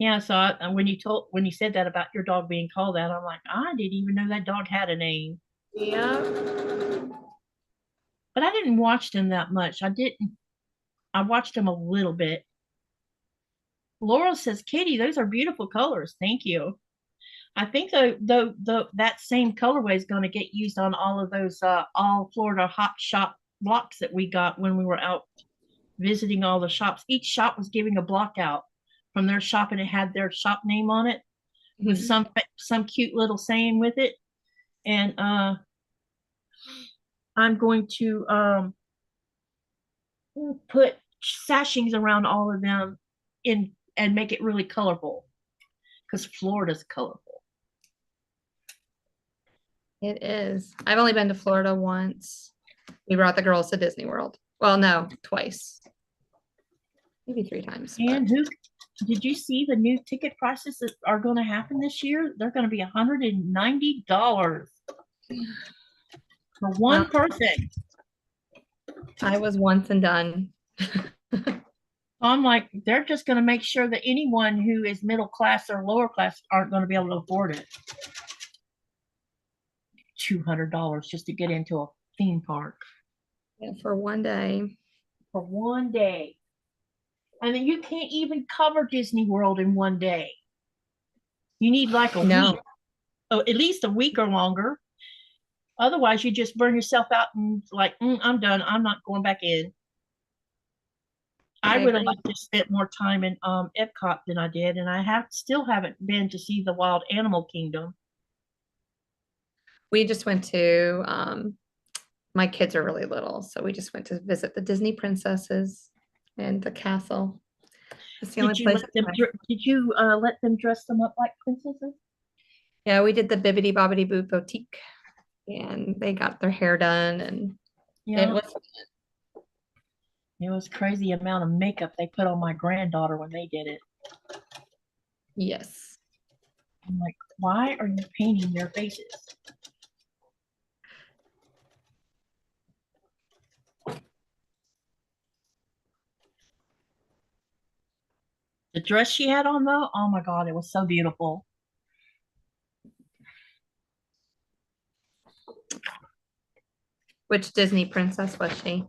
Yeah, so when you said that about your dog being called that, I'm like, I didn't even know that dog had a name. Yeah. But I didn't watch them that much. I watched them a little bit. Laurel says, Katie, those are beautiful colors. Thank you. I think that same colorway is going to get used on all of those all Florida hot shop blocks that we got when we were out visiting all the shops. Each shop was giving a block out from their shop, and it had their shop name on it with some cute little saying with it. And I'm going to put sashings around all of them in and make it really colorful because Florida's colorful. It is. I've only been to Florida once. We brought the girls to Disney World. Well, no, twice. Maybe 3 times. And did you see the new ticket prices that are going to happen this year? They're going to be $190 for one person. I was once and done. I'm like, they're just going to make sure that anyone who is middle class or lower class aren't going to be able to afford it. $200 just to get into a theme park. Yeah, for one day. For one day. And then you can't even cover Disney World in one day. You need like a week. Oh, at least a week or longer. Otherwise, you just burn yourself out and like, I'm done. I'm not going back in. I would have liked to spend more time in Epcot than I did, and I still haven't been to see the Wild Animal Kingdom. We just went to, my kids are really little, so we just went to visit the Disney princesses and the castle. It's the only Did you place. let them let them dress them up like princesses? Yeah, we did the Bibbidi Bobbidi Boo Boutique, and they got their hair done, and it Yeah. was It was crazy amount of makeup they put on my granddaughter when they did it. yes. I'm like, why are you painting their faces? The dress she had on though, oh my God, it was so beautiful. Which Disney princess was she?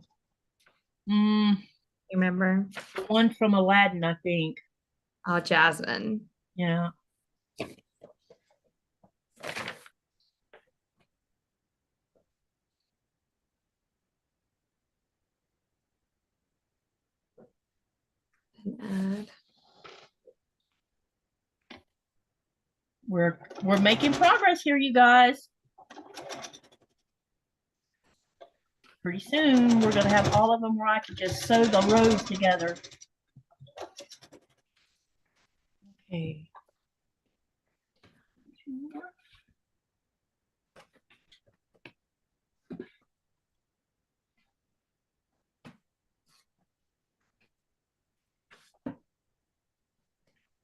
Mm, You remember? the one from Aladdin, I think. Oh, Jasmine. Yeah. And We're making progress here, you guys. Pretty soon we're gonna have all of them where I can just sew the rows together. Okay.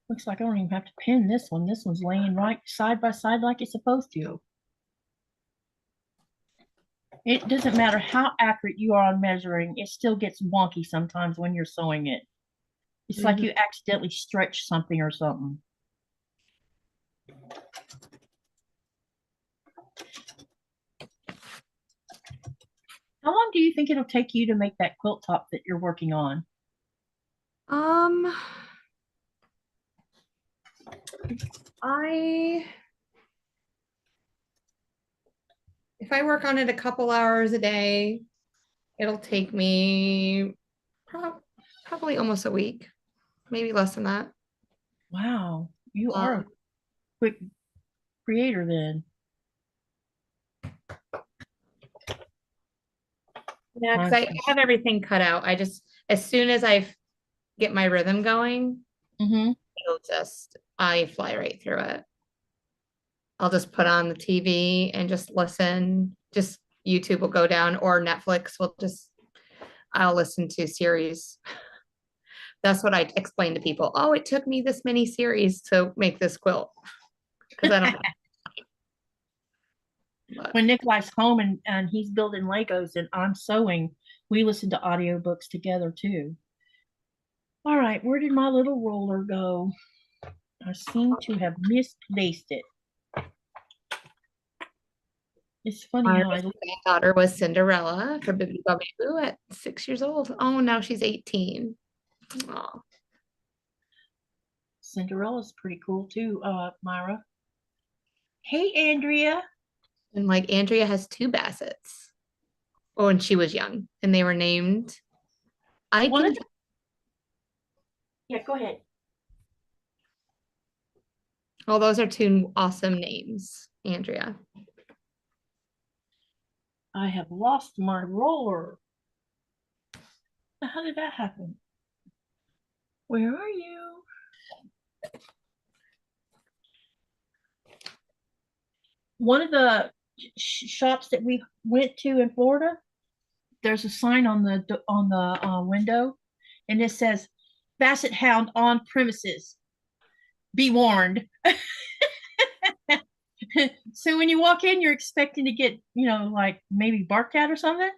Looks like I don't even have to pin this one. This one's laying right side by side like it's supposed to. It doesn't matter how accurate you are on measuring, it still gets wonky sometimes when you're sewing it. It's like you accidentally stretch something or something. How long do you think it'll take you to make that quilt top that you're working on? I if I work on it a couple hours a day, it'll take me probably almost a week, maybe less than that. Wow, you are a Um, quick creator then. yeah, because I have everything cut out. I just, as soon as I get my rhythm going, Mm-hmm. I fly right through it. I'll just put on the TV and just listen. Just YouTube will go down, or Netflix will just, I'll listen to series. That's what I explain to people. Oh, it took me this many series to make this quilt because I don't. When Nikolai's home and he's building Legos and I'm sewing, we listen to audiobooks together too. All right, where did my little roller go? I seem to have misplaced it. It's funny My how I daughter was Cinderella for Bibbidi Bobbidi Boo at 6 years old. Oh, now she's 18. Oh. Cinderella's pretty cool too, Myra. Hey, Andrea. And like Andrea has two Bassets. Oh, and she was young, and they were named. I One can. of the, yeah, go ahead. Oh, those are two awesome names, Andrea. I have lost my roller. How did that happen? Where are you? One of the shops that we went to in Florida, there's a sign on the window, and it says Basset Hound on premises. Be warned. So when you walk in, you're expecting to get, like maybe barked at or something.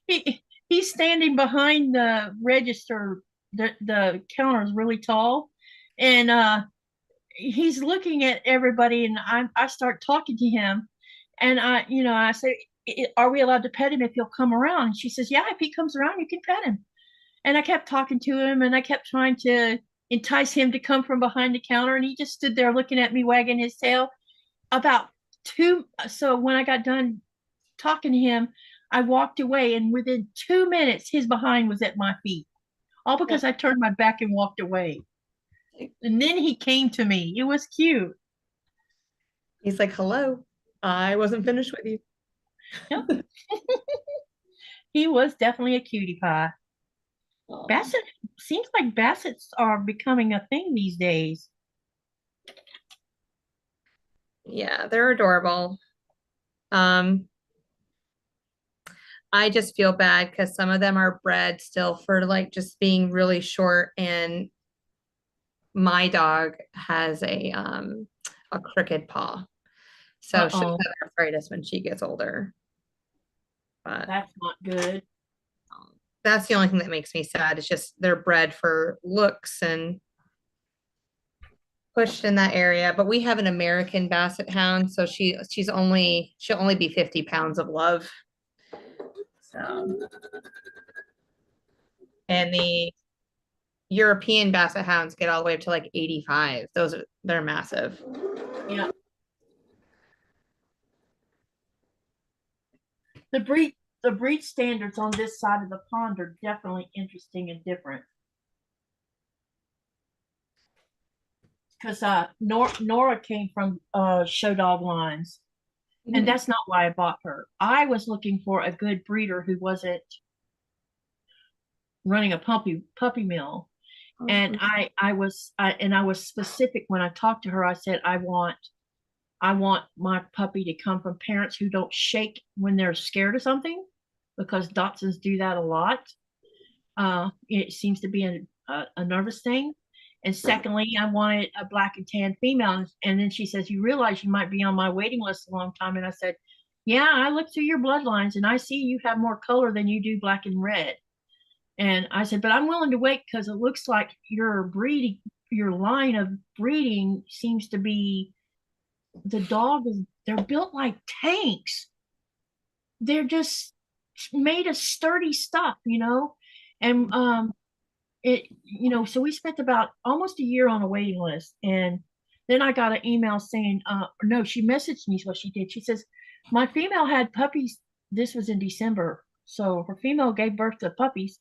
He's standing behind the register. The counter is really tall, and he's looking at everybody, and I start talking to him, and I say, "Are we allowed to pet him if he'll come around?" And she says, "Yeah, if he comes around, you can pet him." And I kept talking to him, and I kept trying to entice him to come from behind the counter, and he just stood there looking at me, wagging his tail. About two, so when I got done talking to him, I walked away, and within 2 minutes, his behind was at my feet, all because I turned my back and walked away. And then he came to me. It was cute. He's like, hello. I wasn't finished with you. Yep. He was definitely a cutie pie. Oh. Basset seems like bassets are becoming a thing these days. Yeah, they're adorable. Um, I just feel bad because some of them are bred still for like just being really short, and my dog has a crooked paw. So she'll Uh-oh, have arthritis when she gets older. But that's not good. that's the only thing that makes me sad. It's just they're bred for looks and pushed in that area. But we have an American Basset Hound, so she'll only be 50 pounds of love. So, and the European Basset Hounds get all the way up to like 85. They're massive. Yeah, the breed standards on this side of the pond are definitely interesting and different. Because Nora came from show dog lines, and that's not why I bought her. I was looking for a good breeder who wasn't running a puppy mill, and I was specific when I talked to her. I said I want my puppy to come from parents who don't shake when they're scared of something, because Dachshunds do that a lot. It seems to be a nervous thing. And secondly, I wanted a black and tan female. And then she says, "You realize you might be on my waiting list a long time." And I said, "Yeah, I looked through your bloodlines and I see you have more color than you do black and red." And I said, "But I'm willing to wait because it looks like your line of breeding seems to be they're built like tanks. They're just made of sturdy stuff, you know." And so we spent about almost a year on a waiting list, and then I got an email saying, no, she messaged me. What she did, she says, "My female had puppies." This was in December, so her female gave birth to puppies,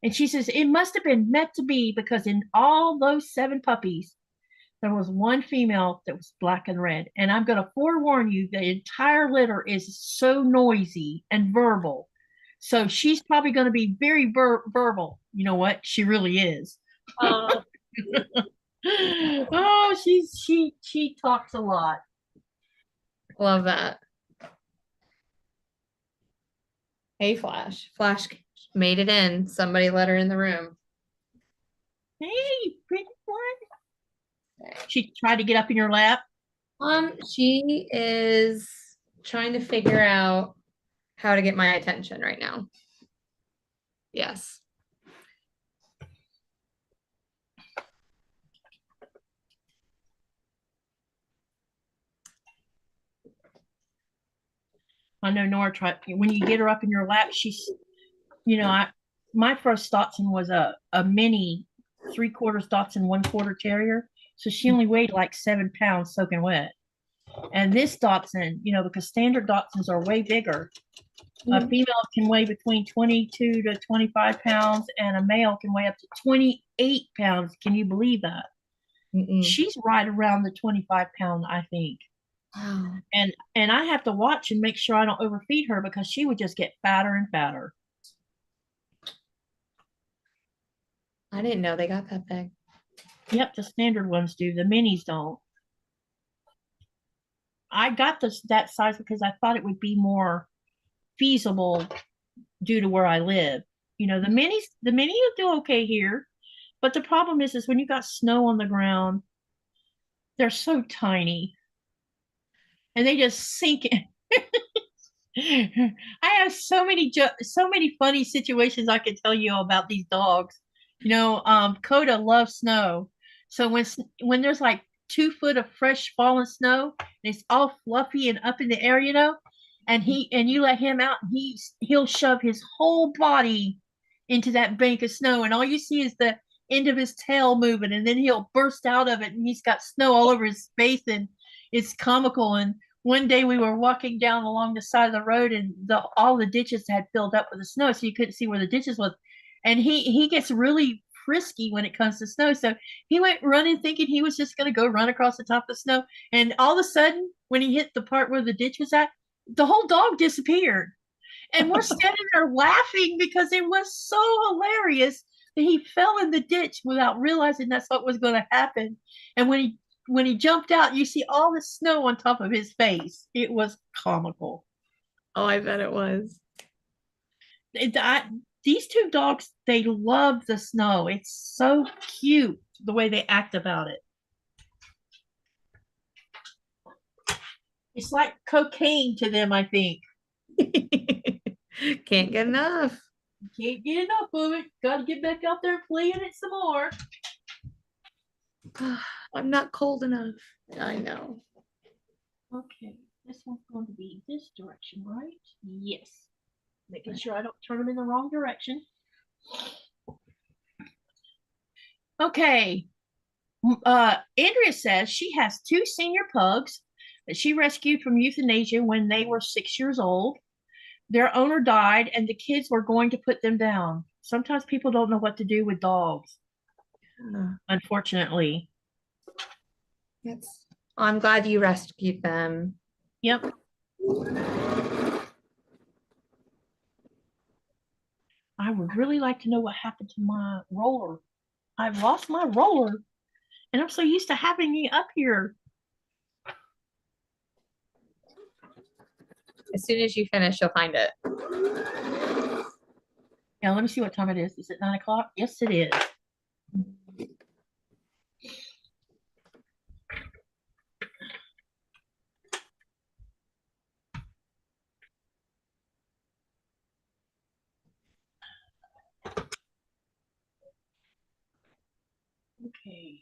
and she says it must have been meant to be, because in all those 7 puppies there was one female that was black and red. And I'm going to forewarn you, the entire litter is so noisy and verbal. So she's probably going to be very verbal. You know what? She really is. Oh, Oh, she talks a lot. love that. Hey, Flash. Flash made it in. Somebody let her in the room. Hey, pretty one. She tried to get up in your lap. She is trying to figure out how to get my attention right now. Yes. I know Nora tried. When you get her up in your lap, she's, my first Dachshund was a mini 3/4 Dachshund, 1/4 terrier. So she only weighed like 7 pounds soaking wet. And this Dachshund, because standard Dachshunds are way bigger. A female can weigh between 22 to 25 pounds, and a male can weigh up to 28 pounds. Can you believe that? She's right around the 25-pound, I think. Wow. And I have to watch and make sure I don't overfeed her, because she would just get fatter and fatter. I didn't know they got that big. Yep, the standard ones do. The minis don't. I got that size because I thought it would be more feasible due to where I live. The mini will do okay here, but the problem is when you got snow on the ground, they're so tiny, and they just sink in. I have so many funny situations I could tell you about these dogs. Coda loves snow, so when there's like 2 foot of fresh fallen snow, and it's all fluffy and up in the air, and you let him out, he'll shove his whole body into that bank of snow, and all you see is the end of his tail moving, and then he'll burst out of it, and he's got snow all over his face, and it's comical. And one day we were walking down along the side of the road, and all the ditches had filled up with the snow, so you couldn't see where the ditches was. And he gets really frisky when it comes to snow. So he went running thinking he was just going to go run across the top of the snow. And all of a sudden, when he hit the part where the ditch was at, the whole dog disappeared. And we're standing there laughing because it was so hilarious that he fell in the ditch without realizing that's what was going to happen. And when he jumped out, you see all the snow on top of his face. It was comical. Oh, I bet it was. These two dogs, they love the snow. It's so cute the way they act about it. It's like cocaine to them, I think. Can't get enough. Can't get enough of it. Got to get back out there and play in it some more. I'm not cold enough. I know. Okay, this one's going to be this direction, right? Yes. Making sure I don't turn them in the wrong direction. Okay. Andrea says she has 2 senior pugs that she rescued from euthanasia when they were 6 years old. Their owner died and the kids were going to put them down. Sometimes people don't know what to do with dogs, unfortunately. Yes. I'm glad you rescued them. Yep. I would really like to know what happened to my roller. I've lost my roller, and I'm so used to having it up here. As soon as you finish, you'll find it. Now, let me see what time it is. Is it 9 o'clock? Yes, it is. Okay.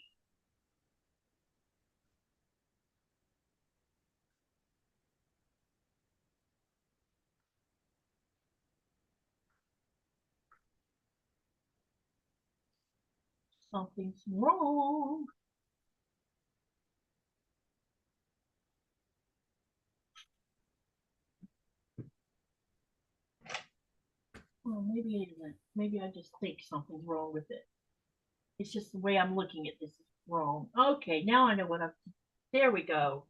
Something's wrong. Well, maybe it isn't. Maybe I just think something's wrong with it. It's just the way I'm looking at this is wrong. Okay, now I know what I'm. There we go.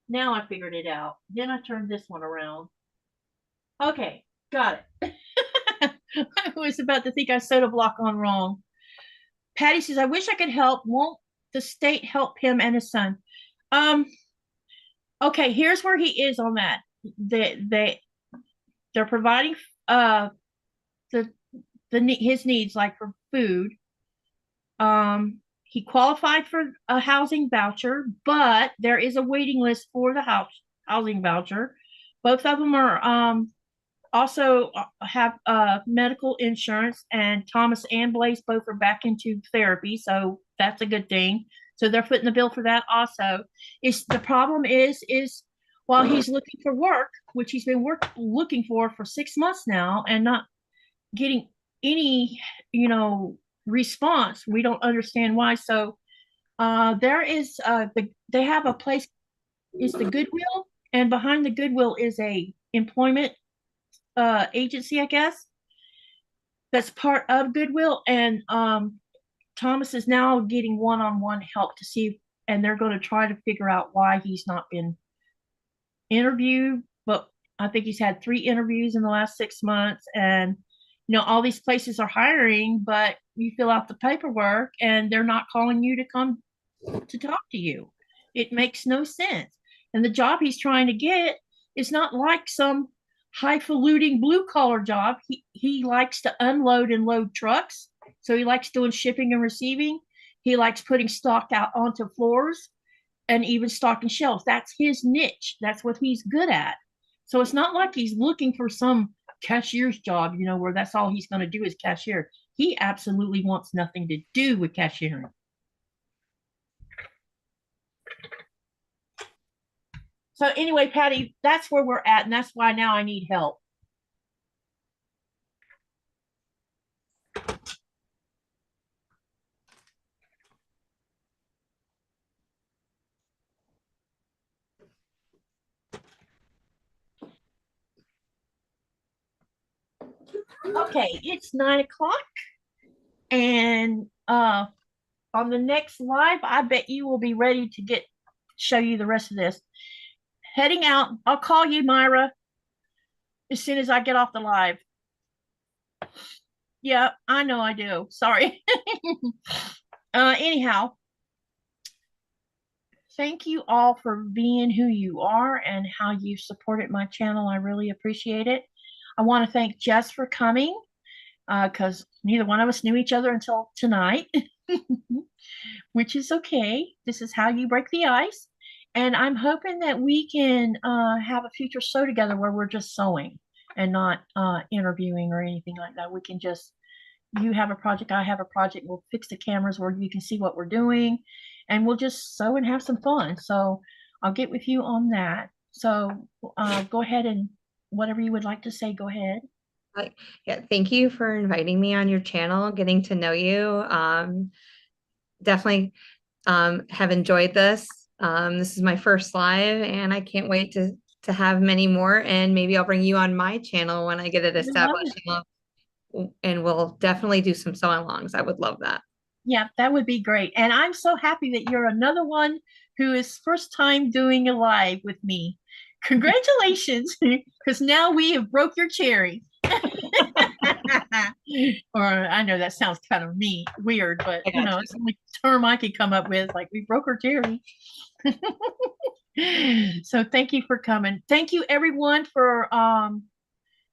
Now I figured it out. Then I turned this one around. Okay, got it. I was about to think I sewed a block on wrong. Patty says, I wish I could help. Won't the state help him and his son? Okay, here's where he is on that. They're providing the his needs, like for food. He qualified for a housing voucher, but there is a waiting list for the housing voucher. Both of them are also have medical insurance, and Thomas and Blaze both are back into therapy, so that's a good thing. So they're footing the bill for that also. Is the problem is while he's looking for work, which he's been looking for 6 months now, and not getting any, response. We don't understand why. So there is they have a place, is the Goodwill, and behind the Goodwill is a employment agency, I guess, that's part of Goodwill. And Thomas is now getting one-on-one help to see, and they're going to try to figure out why he's not been interviewed. But I think he's had 3 interviews in the last 6 months, and all these places are hiring, but you fill out the paperwork and they're not calling you to come to talk to you. It makes no sense. And the job he's trying to get is not like some highfalutin blue collar job. He likes to unload and load trucks. So he likes doing shipping and receiving. He likes putting stock out onto floors and even stocking shelves. That's his niche. That's what he's good at. So it's not like he's looking for some cashier's job, where that's all he's going to do is cashier. He absolutely wants nothing to do with cashiering. So anyway, Patty, that's where we're at, and that's why now I need help. Okay, it's 9 o'clock, And on the next live, I bet you will be ready to show you the rest of this. Heading out. I'll call you, Myra, as soon as I get off the live. Yeah, I know I do. Sorry. Anyhow, thank you all for being who you are and how you supported my channel. I really appreciate it. I want to thank Jess for coming because neither one of us knew each other until tonight, which is okay. This is how you break the ice. And I'm hoping that we can have a future sew together where we're just sewing and not interviewing or anything like that. We can just, you have a project, I have a project. We'll fix the cameras where you can see what we're doing, and we'll just sew and have some fun. So I'll get with you on that. So go ahead and whatever you would like to say, go ahead. Yeah, thank you for inviting me on your channel, getting to know you. Definitely have enjoyed this. This is my first live, and I can't wait to have many more. And maybe I'll bring you on my channel when I get it established. And we'll definitely do some sew alongs. I would love that. Yeah, that would be great. And I'm so happy that you're another one who is first time doing a live with me. Congratulations, because now we have broke your cherry. Or I know that sounds kind of weird, but you know, it's the only term I could come up with. Like, we broke her cherry. So thank you for coming. Thank you everyone for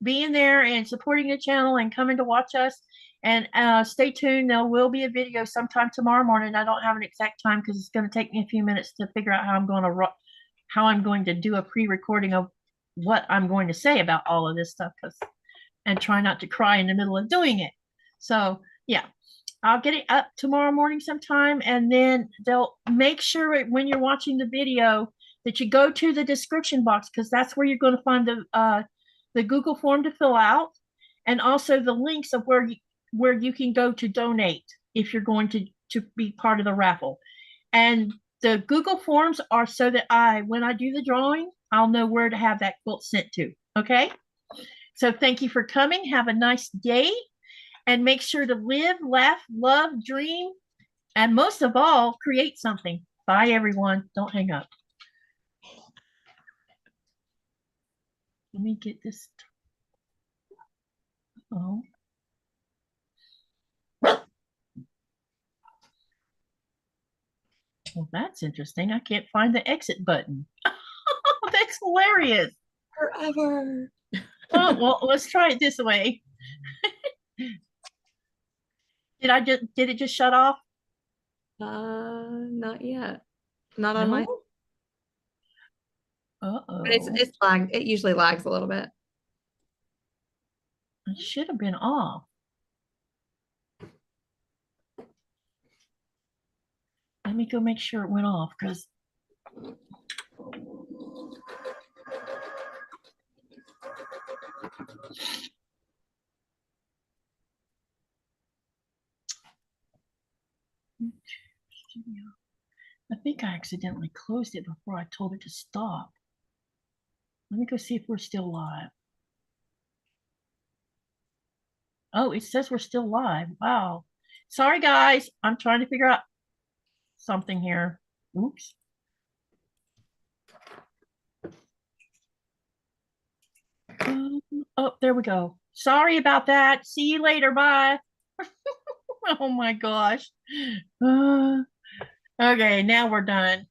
being there and supporting the channel and coming to watch us. And stay tuned. There will be a video sometime tomorrow morning. I don't have an exact time because it's going to take me a few minutes to figure out how I'm going to do a pre-recording of what I'm going to say about all of this stuff, and try not to cry in the middle of doing it. So yeah, I'll get it up tomorrow morning sometime, and then they'll make sure when you're watching the video that you go to the description box, because that's where you're going to find the Google form to fill out, and also the links of where you can go to donate if you're going to be part of the raffle. And the Google forms are so that when I do the drawing, I'll know where to have that quilt sent to. Okay? So thank you for coming. Have a nice day, and make sure to live, laugh, love, dream, and most of all, create something. Bye, everyone. Don't hang up. Let me get this. Oh. Well, that's interesting. I can't find the exit button. That's hilarious. Forever. Oh, well, let's try it this way. Did it just shut off? Not yet. Not on my. Uh-oh. But it's lagged. It usually lags a little bit. It should have been off. Let me go make sure it went off, because I think I accidentally closed it before I told it to stop. Let me go see if we're still live. Oh, it says we're still live. Wow. Sorry, guys. I'm trying to figure out something here. Oops. Oh, there we go. Sorry about that. See you later. Bye. Oh my gosh. Okay, now we're done.